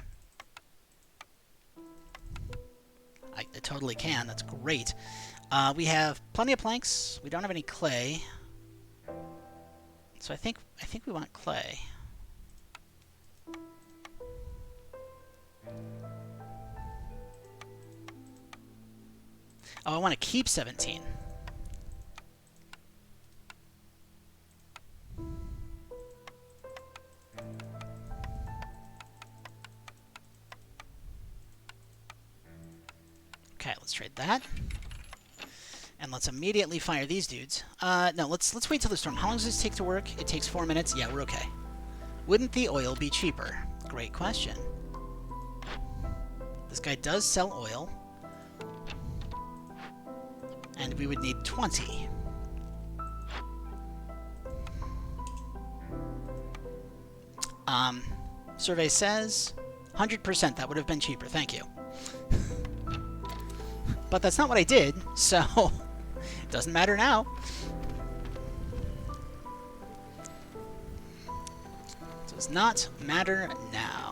I totally can. That's great. We have plenty of planks. We don't have any clay. So I think we want clay. Oh, I want to keep 17. Okay, let's trade that. And let's immediately fire these dudes. No, let's wait till the storm. How long does this take to work? It takes 4 minutes? Yeah, we're okay. Wouldn't the oil be cheaper? Great question. This guy does sell oil. And we would need 20. Survey says 100%. That would have been cheaper. Thank you. But that's not what I did, so it doesn't matter now. It does not matter now.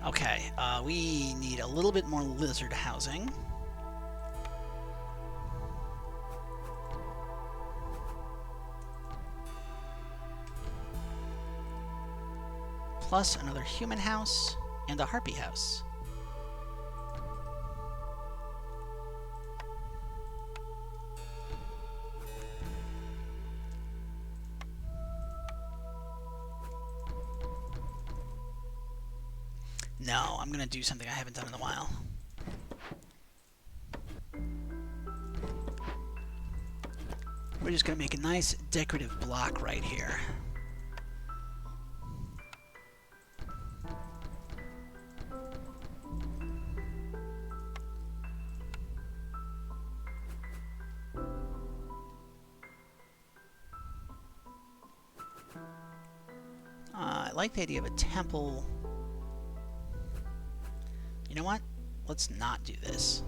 Okay, we need a little bit more lizard housing. Plus another human house and a harpy house. No, I'm gonna do something I haven't done in a while. We're just gonna make a nice decorative block right here. I like the idea of a temple. You know what? Let's not do this.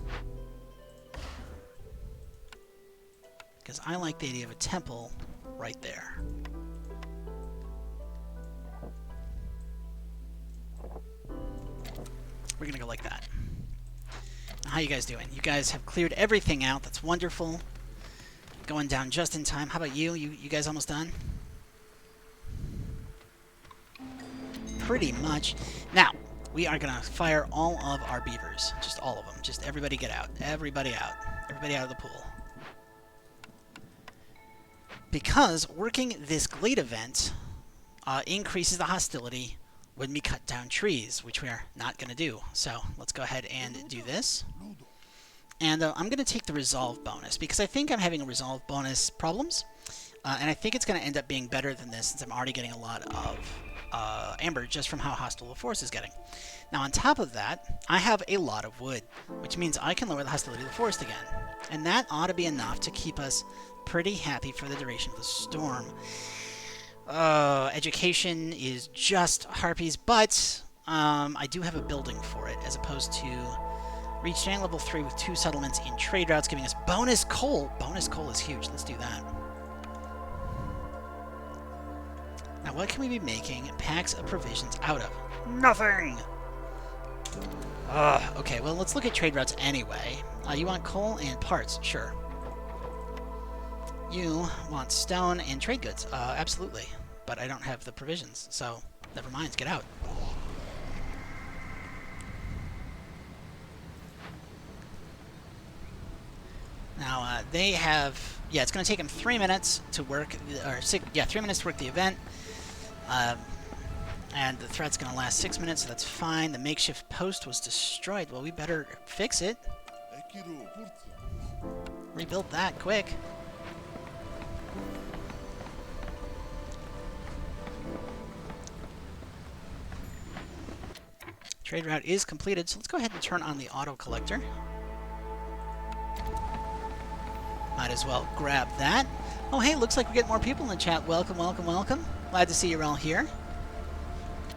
Because I like the idea of a temple right there. We're gonna go like that. Now, how you guys doing? You guys have cleared everything out. That's wonderful. Going down just in time. How about you? You guys almost done? Pretty much. Now, we are going to fire all of our beavers. Just all of them. Just everybody get out. Everybody out. Everybody out of the pool. Because working this glade event increases the hostility when we cut down trees, which we are not going to do. So let's go ahead and do this. And I'm going to take the resolve bonus, because I think I'm having a resolve bonus problems. And I think it's going to end up being better than this, since I'm already getting a lot of amber just from how hostile the forest is getting. Now on top of that, I have a lot of wood, which means I can lower the hostility of the forest again. And that ought to be enough to keep us pretty happy for the duration of the storm. Education is just harpies, but I do have a building for it, as opposed to reaching level 3 with 2 settlements in trade routes, giving us bonus coal. Bonus coal is huge. Let's do that. Now, what can we be making packs of provisions out of? Nothing! Okay, well, let's look at trade routes anyway. You want coal and parts? Sure. You want stone and trade goods? Absolutely. But I don't have the provisions, so never mind. Get out. Now, they have... Yeah, it's going to take them 3 minutes to work... 3 minutes to work the event. And the threat's going to last 6 minutes, so that's fine. The makeshift post was destroyed. Well, we better fix it. Rebuild that quick. Trade route is completed, so let's go ahead and turn on the auto collector. Might as well grab that. Oh, hey, looks like we're getting more people in the chat. Welcome, welcome, welcome. Glad to see you're all here.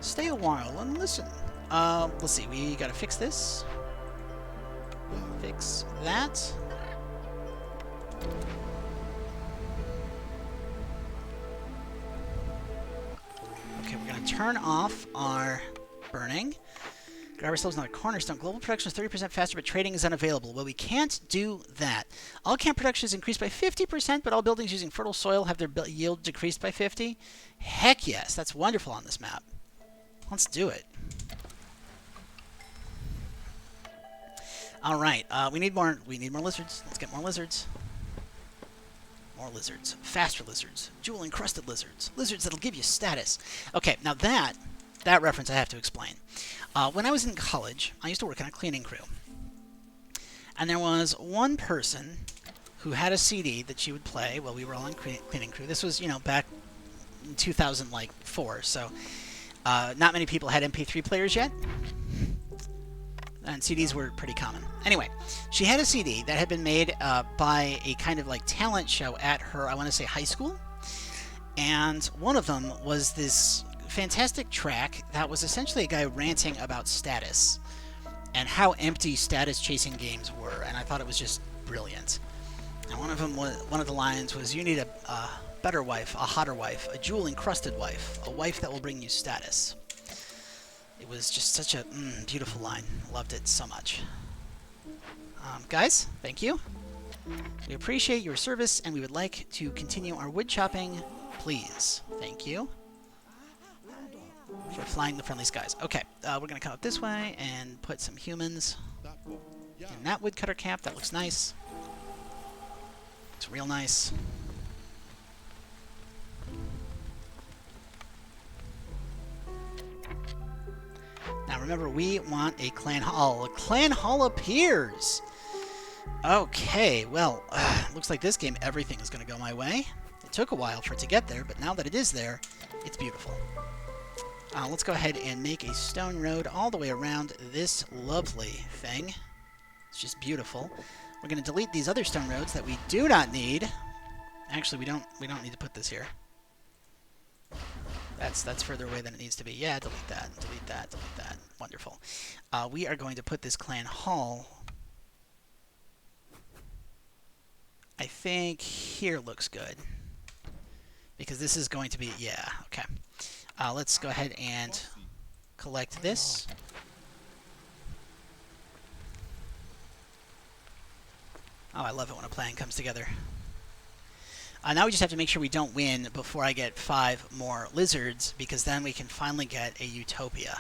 Stay a while and listen. Let's see. We gotta fix this. Fix that. Okay, we're gonna turn off our burning. Grab ourselves another cornerstone. Global production is 30% faster, but trading is unavailable. Well, we can't do that. All camp production is increased by 50%, but all buildings using fertile soil have their yield decreased by 50%. Heck yes, that's wonderful on this map. Let's do it. All right, we need more lizards. Let's get more lizards. More lizards. Faster lizards. Jewel-encrusted lizards. Lizards that'll give you status. Okay, now that reference I have to explain. When I was in college, I used to work on a cleaning crew. And there was one person who had a CD that she would play while we were all on cleaning crew. This was, you know, back in 2004, so not many people had MP3 players yet. And CDs were pretty common. Anyway, she had a CD that had been made by a kind of like talent show at her, I want to say, high school. And one of them was this fantastic track that was essentially a guy ranting about status and how empty status chasing games were, and I thought it was just brilliant. And one of the lines was, "You need a better wife, a hotter wife, a jewel-encrusted wife, a wife that will bring you status." It was just such a beautiful line. Loved it so much. Guys, thank you. We appreciate your service, and we would like to continue our wood chopping, please. Thank you for flying the friendly skies. Okay, we're going to come up this way and put some humans in that woodcutter camp. That looks nice. Looks real nice. Now remember, we want a clan hall. A clan hall appears! Okay, well, looks like this game everything is going to go my way. It took a while for it to get there, but now that it is there, it's beautiful. Let's go ahead and make a stone road all the way around this lovely thing. It's just beautiful. We're going to delete these other stone roads that we do not need. Actually, we don't need to put this here. That's further away than it needs to be. Yeah, delete that, delete that, delete that. Wonderful. We are going to put this clan hall, I think here looks good. Because this is going to be, yeah, okay. Let's go ahead and collect this. Oh, I love it when a plan comes together. Now we just have to make sure we don't win before I get 5 more lizards, because then we can finally get a utopia.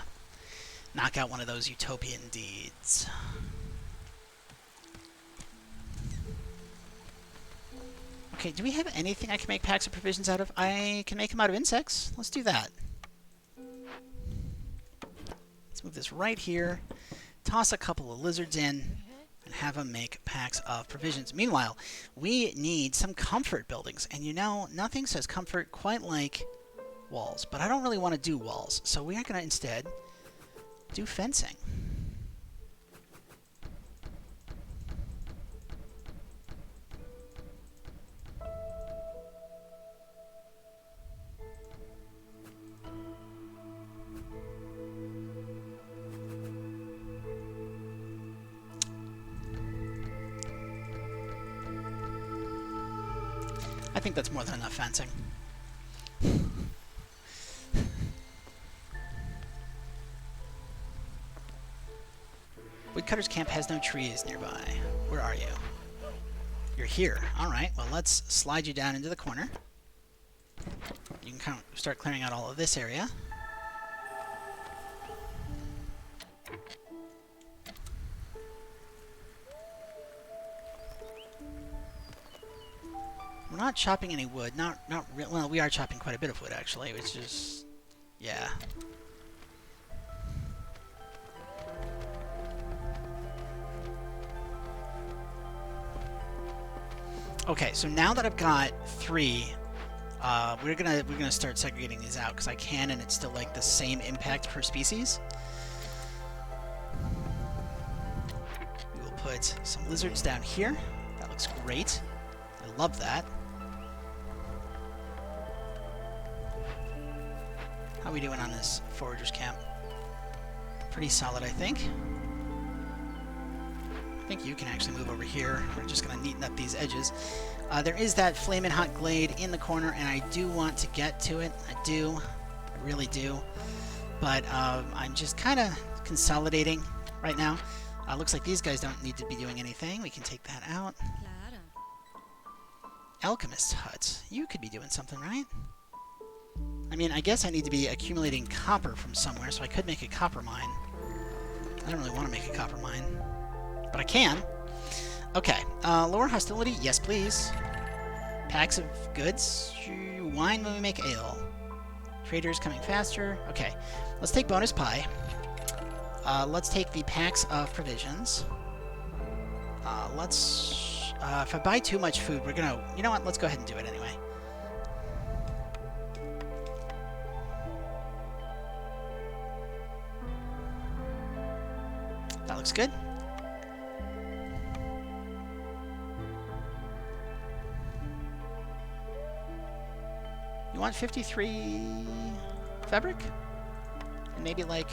Knock out one of those utopian deeds. Okay, do we have anything I can make packs of provisions out of? I can make them out of insects. Let's do that. Let's move this right here. Toss a couple of lizards in and have them make packs of provisions. Meanwhile, we need some comfort buildings. And you know, nothing says comfort quite like walls. But I don't really want to do walls. So we are going to instead do fencing. I think that's more than enough fencing. Woodcutter's camp has no trees nearby. Where are you? You're here. Alright, well let's slide you down into the corner. You can kind of start clearing out all of this area. We're not chopping any wood. Not real. Well, we are chopping quite a bit of wood, actually. It's just, yeah. Okay, so now that I've got 3, we're gonna start segregating these out because I can, and it's still like the same impact per species. We will put some lizards down here. That looks great. I love that. How are we doing on this foragers camp? Pretty solid, I think. I think you can actually move over here. We're just going to neaten up these edges. There is that flaming hot glade in the corner, and I do want to get to it. I do. I really do. But I'm just kind of consolidating right now. Looks like these guys don't need to be doing anything. We can take that out. Alchemist hut. You could be doing something, right? I mean, I guess I need to be accumulating copper from somewhere, so I could make a copper mine. I don't really want to make a copper mine. But I can. Okay. Lower hostility? Yes, please. Packs of goods? Wine when we make ale. Traders coming faster. Okay. Let's take bonus pie. Let's take the packs of provisions. If I buy too much food, we're gonna... You know what? Let's go ahead and do it anyway. That looks good. You want 53 fabric? And maybe like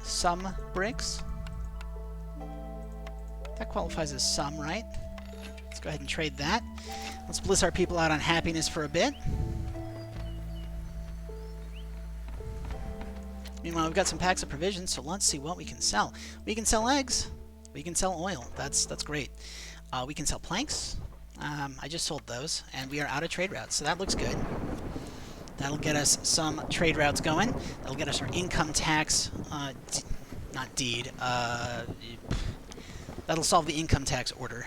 some bricks? That qualifies as some, right? Let's go ahead and trade that. Let's bliss our people out on happiness for a bit. Meanwhile, we've got some packs of provisions, so let's see what we can sell. We can sell eggs. We can sell oil. That's great. We can sell planks. I just sold those, and we are out of trade routes, so that looks good. That'll get us some trade routes going. That'll get us our income tax, not deed. That'll solve the income tax order.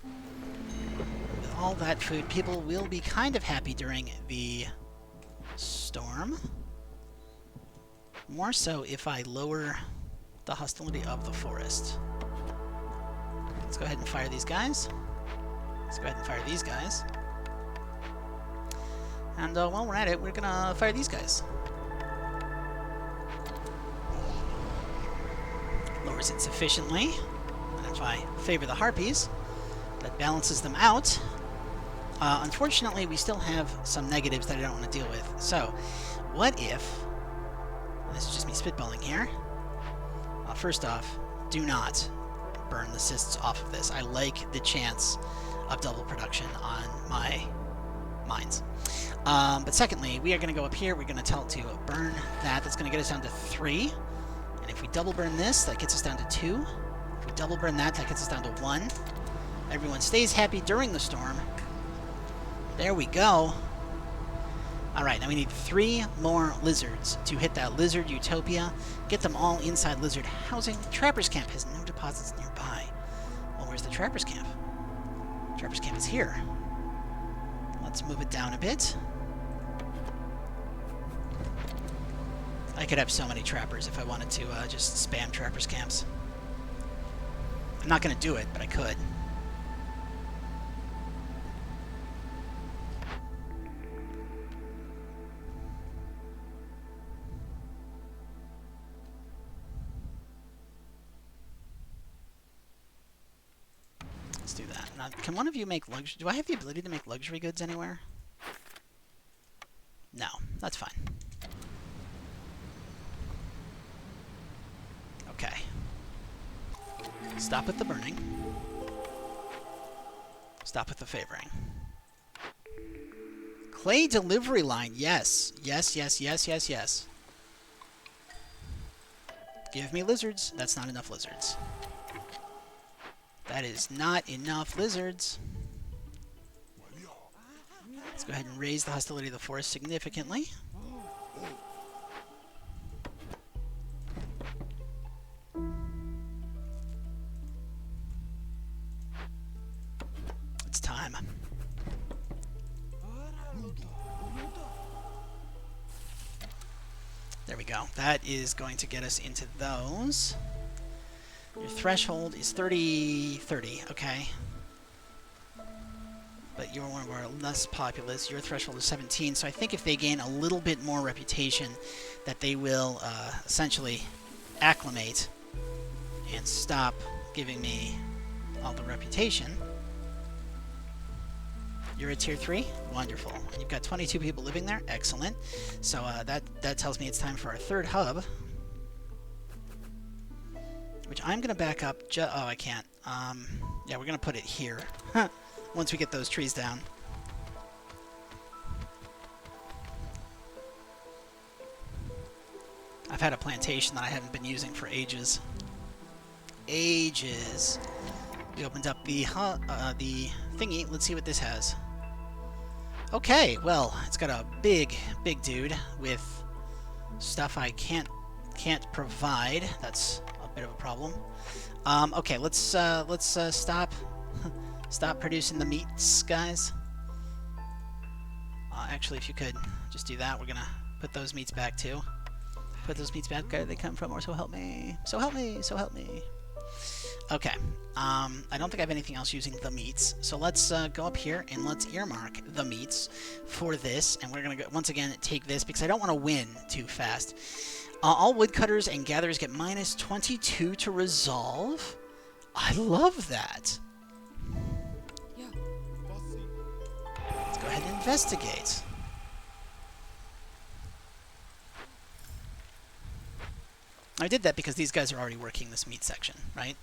With all that food, people will be kind of happy during the storm. More so if I lower the hostility of the forest. Let's go ahead and fire these guys. Let's go ahead and fire these guys. And while we're at it, we're gonna fire these guys. Lowers it sufficiently. And if I favor the harpies, that balances them out. Unfortunately, we still have some negatives that I don't want to deal with. So, what if... This is just me spitballing here. First off, do not burn the cysts off of this. I like the chance of double production on my mines. But secondly, we are going to go up here. We're going to tell it to burn that. That's going to get us down to 3. And if we double burn this, that gets us down to 2. If we double burn that, that gets us down to 1. Everyone stays happy during the storm. There we go. Alright, now we need 3 more lizards to hit that lizard utopia. Get them all inside lizard housing. Trapper's camp has no deposits nearby. Well, where's the Trapper's camp? Trapper's camp is here. Let's move it down a bit. I could have so many trappers if I wanted to just spam Trapper's camps. I'm not going to do it, but I could. Let's do that. Now, can one of you make luxury... Do I have the ability to make luxury goods anywhere? No, that's fine. Okay. Stop with the burning. Stop with the favoring. Clay delivery line. Yes. Yes, yes, yes, yes, yes. Give me lizards. That's not enough lizards. That is not enough lizards. Let's go ahead and raise the hostility of the forest significantly. It's time. There we go. That is going to get us into those. Your threshold is 30, okay. But you're one of our less populous. Your threshold is 17, so I think if they gain a little bit more reputation, that they will essentially acclimate and stop giving me all the reputation. You're a tier 3? Wonderful. And you've got 22 people living there. Excellent. So that tells me it's time for our third hub. Which I'm going to back up. Oh, I can't. Yeah, we're going to put it here. Once we get those trees down. I've had a plantation that I haven't been using for ages. Ages. We opened up the thingy. Let's see what this has. Okay, well, it's got a big dude with stuff I can't provide. That's a bit of a problem. Okay, let's stop producing the meats, guys. Actually, if you could just do that, we're gonna put those meats back too. Put those meats back where they come from, or so help me. So help me. So help me. Okay. I don't think I have anything else using the meats. So let's go up here and let's earmark the meats for this. And we're going to go, once again, take this because I don't want to win too fast. All woodcutters and gatherers get minus 22 to resolve. I love that. Yeah. Let's go ahead and investigate. I did that because these guys are already working this meat section, right?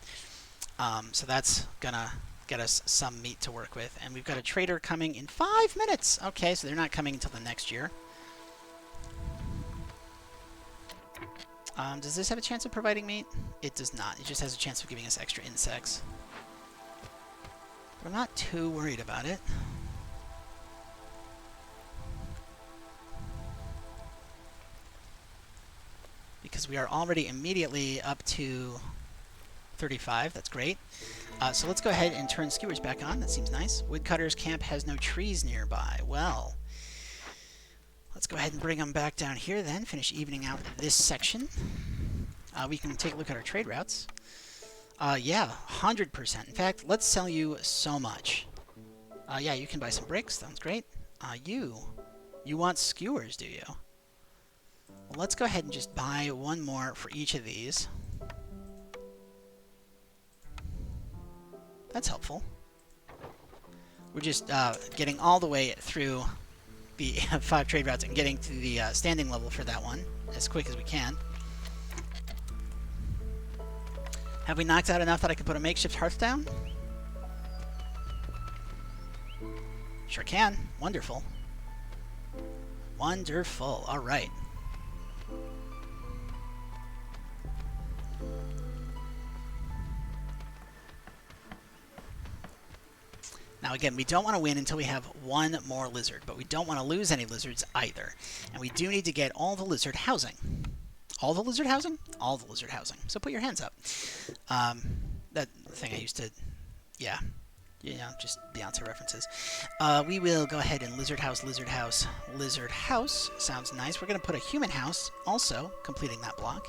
So that's gonna get us some meat to work with. And we've got a trader coming in 5 minutes. Okay, so they're not coming until the next year. Does this have a chance of providing meat? It does not. It just has a chance of giving us extra insects. We're not too worried about it. Because we are already immediately up to 35. That's great. So let's go ahead and turn skewers back on. That seems nice. Woodcutter's camp has no trees nearby. Well, let's go ahead and bring them back down here then. Finish evening out this section. We can take a look at our trade routes. Yeah, 100%. In fact, let's sell you so much. Yeah, you can buy some bricks. Sounds great. You want skewers, do you? Well, let's go ahead and just buy one more for each of these. That's helpful. We're just getting all the way through the 5 trade routes and getting to the standing level for that one as quick as we can. Have we knocked out enough that I can put a makeshift hearth down? Sure can. Wonderful. Wonderful. All right. Now again, we don't want to win until we have one more lizard, but we don't want to lose any lizards either. And we do need to get all the lizard housing. All the lizard housing? All the lizard housing. So put your hands up. That thing I used to... Yeah. You know, just Beyonce references. We will go ahead and lizard house, lizard house, lizard house. Sounds nice. We're going to put a human house, also completing that block.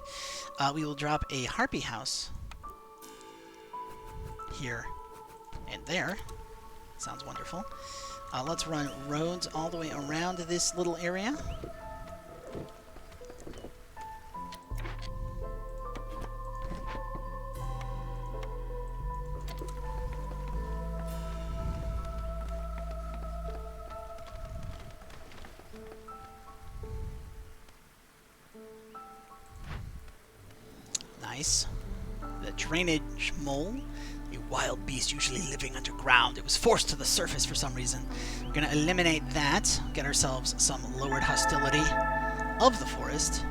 We will drop a harpy house here and there. Sounds wonderful. Let's run roads all the way around this little area. Nice. The drainage mole. A wild beast usually living underground. It was forced to the surface for some reason. We're going to eliminate that, get ourselves some lowered hostility of the forest,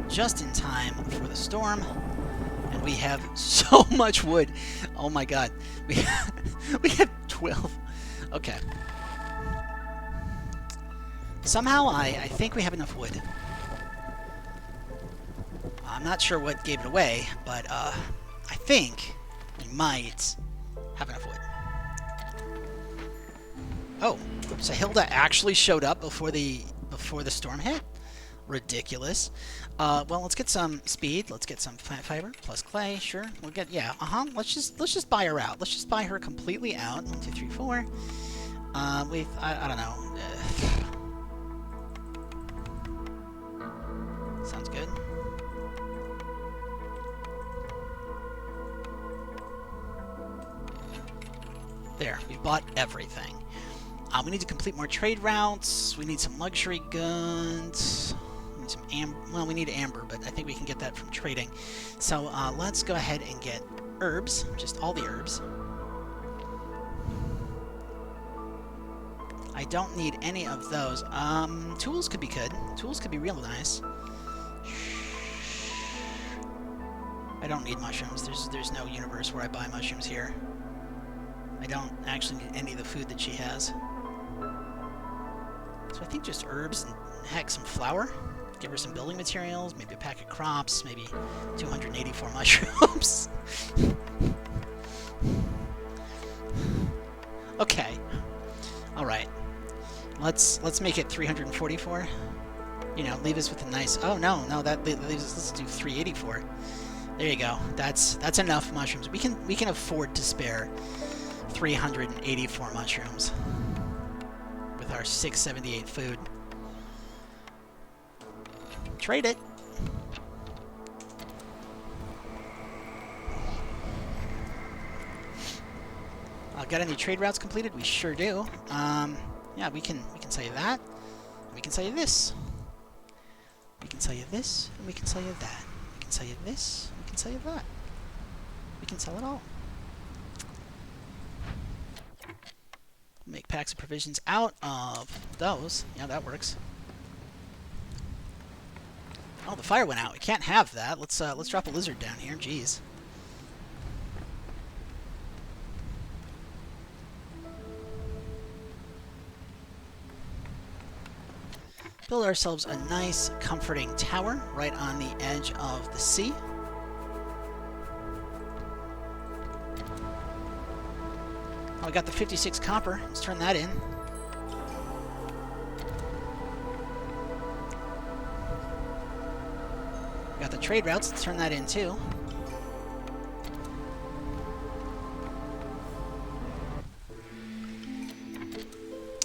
just in time for the storm. And we have so much wood. Oh my god. We have 12. Okay. Somehow I think we have enough wood. I'm not sure what gave it away, but I think we might have enough wood. Oh, so Hilda actually showed up before the storm hit? Ridiculous. Well, let's get some speed. Let's get some plant fiber plus clay. Sure, we'll get Let's just buy her out. Let's just buy her completely out. 1, 2, 3, 4. With I don't know. Sounds good. There, we bought everything. We need to complete more trade routes. We need some luxury goods. We need some well, we need amber, but I think we can get that from trading. So let's go ahead and get herbs, just all the herbs. I don't need any of those. Tools could be good. Tools could be real nice. I don't need mushrooms. There's no universe where I buy mushrooms here. I don't actually need any of the food that she has. So I think just herbs and, heck, some flour. Give her some building materials, maybe a pack of crops, maybe 284 mushrooms. Okay. All right. Let's make it 344. You know, leave us with a nice. Oh no, that leaves us. Let's do 384. There you go. That's enough mushrooms. We can afford to spare 384 mushrooms with our 678 food. Trade it. Got any trade routes completed? We sure do. Yeah, we can sell you that. We can sell you this. We can sell you this, and we can sell you that. We can sell you this. We can sell you that. We can sell it all. Make packs of provisions out of those. Yeah, that works. Oh, the fire went out. We can't have that. Let's drop a lizard down here. Jeez. Build ourselves a nice, comforting tower right on the edge of the sea. Oh, we got the 56 copper. Let's turn that in. We got the trade routes. Let's turn that in too.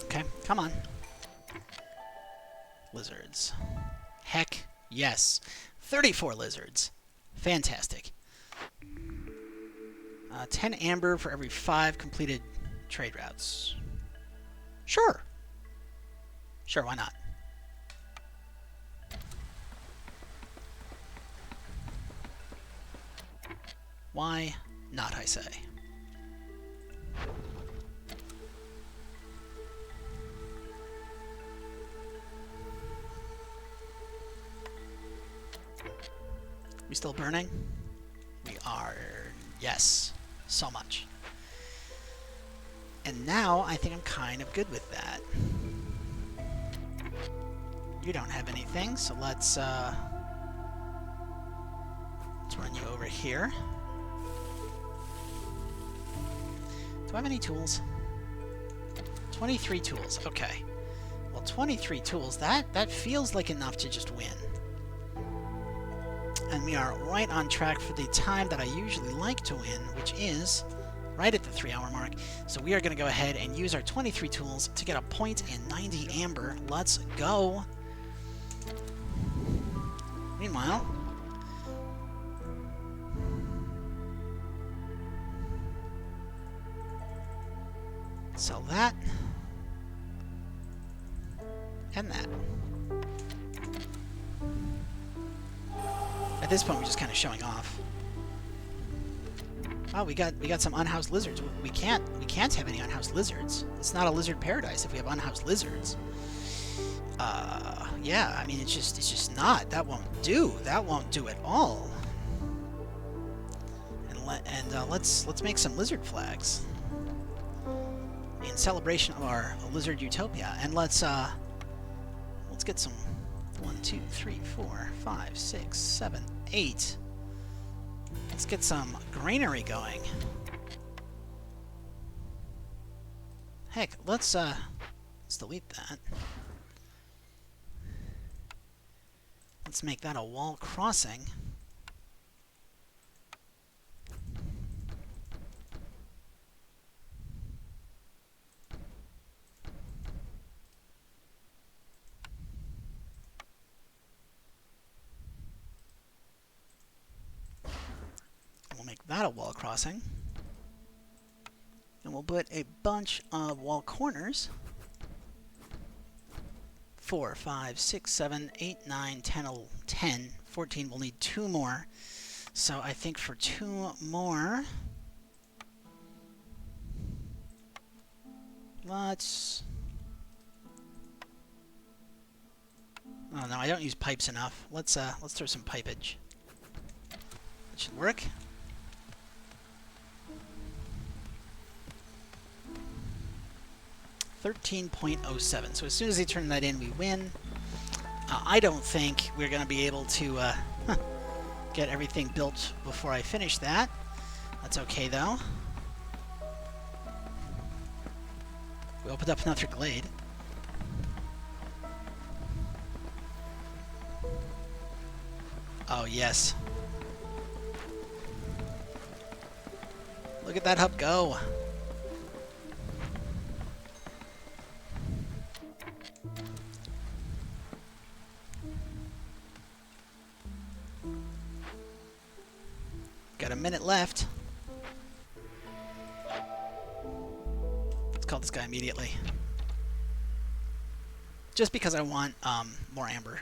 Okay, come on. Lizards. Heck yes. 34 lizards. Fantastic. 10 amber for every 5 completed trade routes. Sure. Sure, why not? Why not, I say? We still burning? We are. Yes. So much. And now I think I'm kind of good with that. You don't have anything, so let's run you over here. Do I have any tools? 23 tools. Okay. Well, 23 tools. That feels like enough to just win. And we are right on track for the time that I usually like to win, which is right at the 3-hour mark. So we are going to go ahead and use our 23 tools to get a point and 90 amber. Let's go. Meanwhile, sell that and that. At this point, we're just kind of showing off. Oh, we got some unhoused lizards. We can't have any unhoused lizards. It's not a lizard paradise if we have unhoused lizards. Yeah, I mean it's just not. That won't do. That won't do at all. And let's make some lizard flags in celebration of our lizard utopia. And let's get some 1, 2, 3, 4, 5, 6, 7, 8. Let's get some greenery going. Heck, let's delete that. Let's make that a wall crossing. We'll make that a wall crossing. And we'll put a bunch of wall corners 4, 5, 6, 7, 8, 9, 10, 10, 14. We'll need 2 more. So I think for 2 more, let's... Oh no, I don't use pipes enough. Let's throw some pipage. That should work. $13.07. So as soon as they turn that in, we win. I don't think we're going to be able to get everything built before I finish that. That's okay, though. We opened up another glade. Oh, yes. Look at that hub go. Got a minute left. Let's call this guy immediately. Just because I want more amber.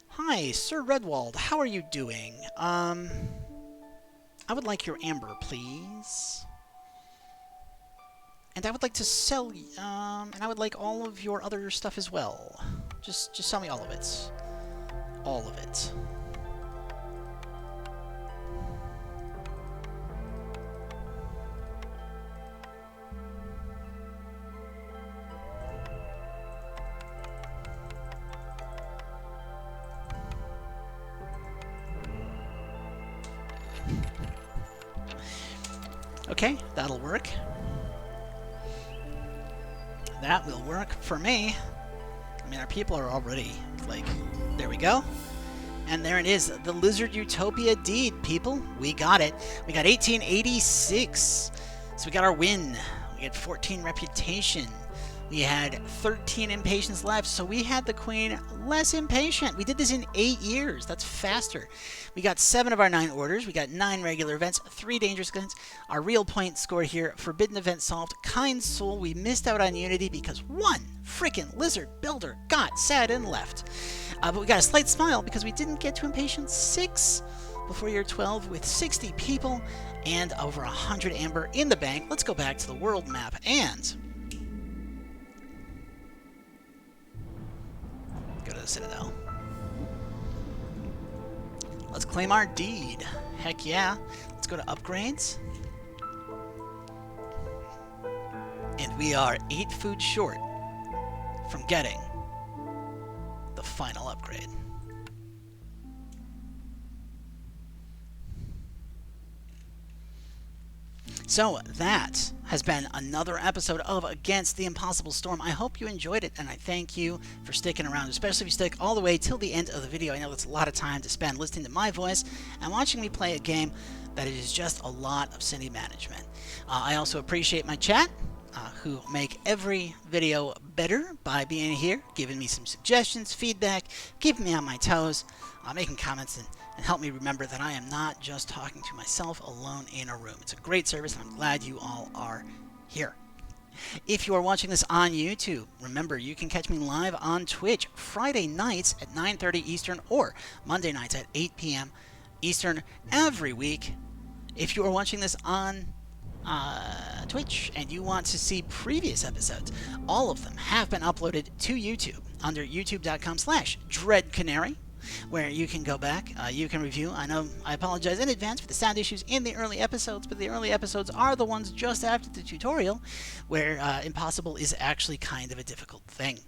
Hi, Sir Redwald. How are you doing? I would like your amber, please. And I would like to sell, and I would like all of your other stuff as well. Just sell me all of it. All of it. Okay, that'll work. That will work for me. I mean, our people are already, like, there we go. And there it is, the Lizard Utopia deed, people. We got it. We got 1886. So we got our win. We had 14 reputation. We had 13 impatience left, so we had the queen less impatient. We did this in 8 years. That's faster. We got 7 of our 9 orders. We got 9 regular events, 3 dangerous events. Our real point score here, forbidden event solved. Kind soul, we missed out on unity because one freaking lizard builder got sad and left. But we got a slight smile because we didn't get to impatience 6 before year 12 with 60 people and over 100 amber in the bank. Let's go back to the world map and go to the Citadel. Let's claim our deed. Heck yeah. Let's go to upgrades. And we are 8 food short from getting the final upgrade. So that has been another episode of Against the Impossible Storm. I hope you enjoyed it, and I thank you for sticking around, especially if you stick all the way till the end of the video. I know it's a lot of time to spend listening to my voice and watching me play a game that is just a lot of city management. I also appreciate my chat, who make every video better by being here, giving me some suggestions, feedback, keeping me on my toes, making comments, and help me remember that I am not just talking to myself alone in a room. It's a great service, and I'm glad you all are here. If you are watching this on YouTube, remember you can catch me live on Twitch Friday nights at 9:30 Eastern or Monday nights at 8 p.m. Eastern every week. If you are watching this on Twitch and you want to see previous episodes, all of them have been uploaded to YouTube under youtube.com/dreadcanary, where you can go back, you can review. I know I apologize in advance for the sound issues in the early episodes, but the early episodes are the ones just after the tutorial, where impossible is actually kind of a difficult thing.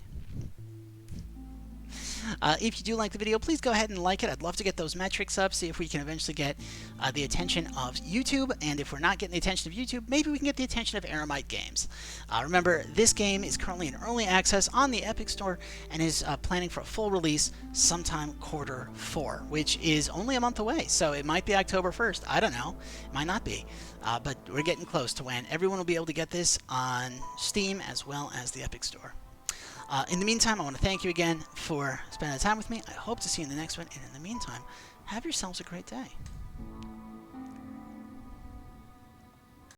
If you do like the video, please go ahead and like it. I'd love to get those metrics up, see if we can eventually get the attention of YouTube. And if we're not getting the attention of YouTube, maybe we can get the attention of Aramite Games. Remember, this game is currently in early access on the Epic Store and is planning for a full release sometime Q4, which is only a month away. So it might be October 1st. I don't know. It might not be. But we're getting close to when everyone will be able to get this on Steam as well as the Epic Store. In the meantime, I want to thank you again for spending the time with me. I hope to see you in the next one. And in the meantime, have yourselves a great day.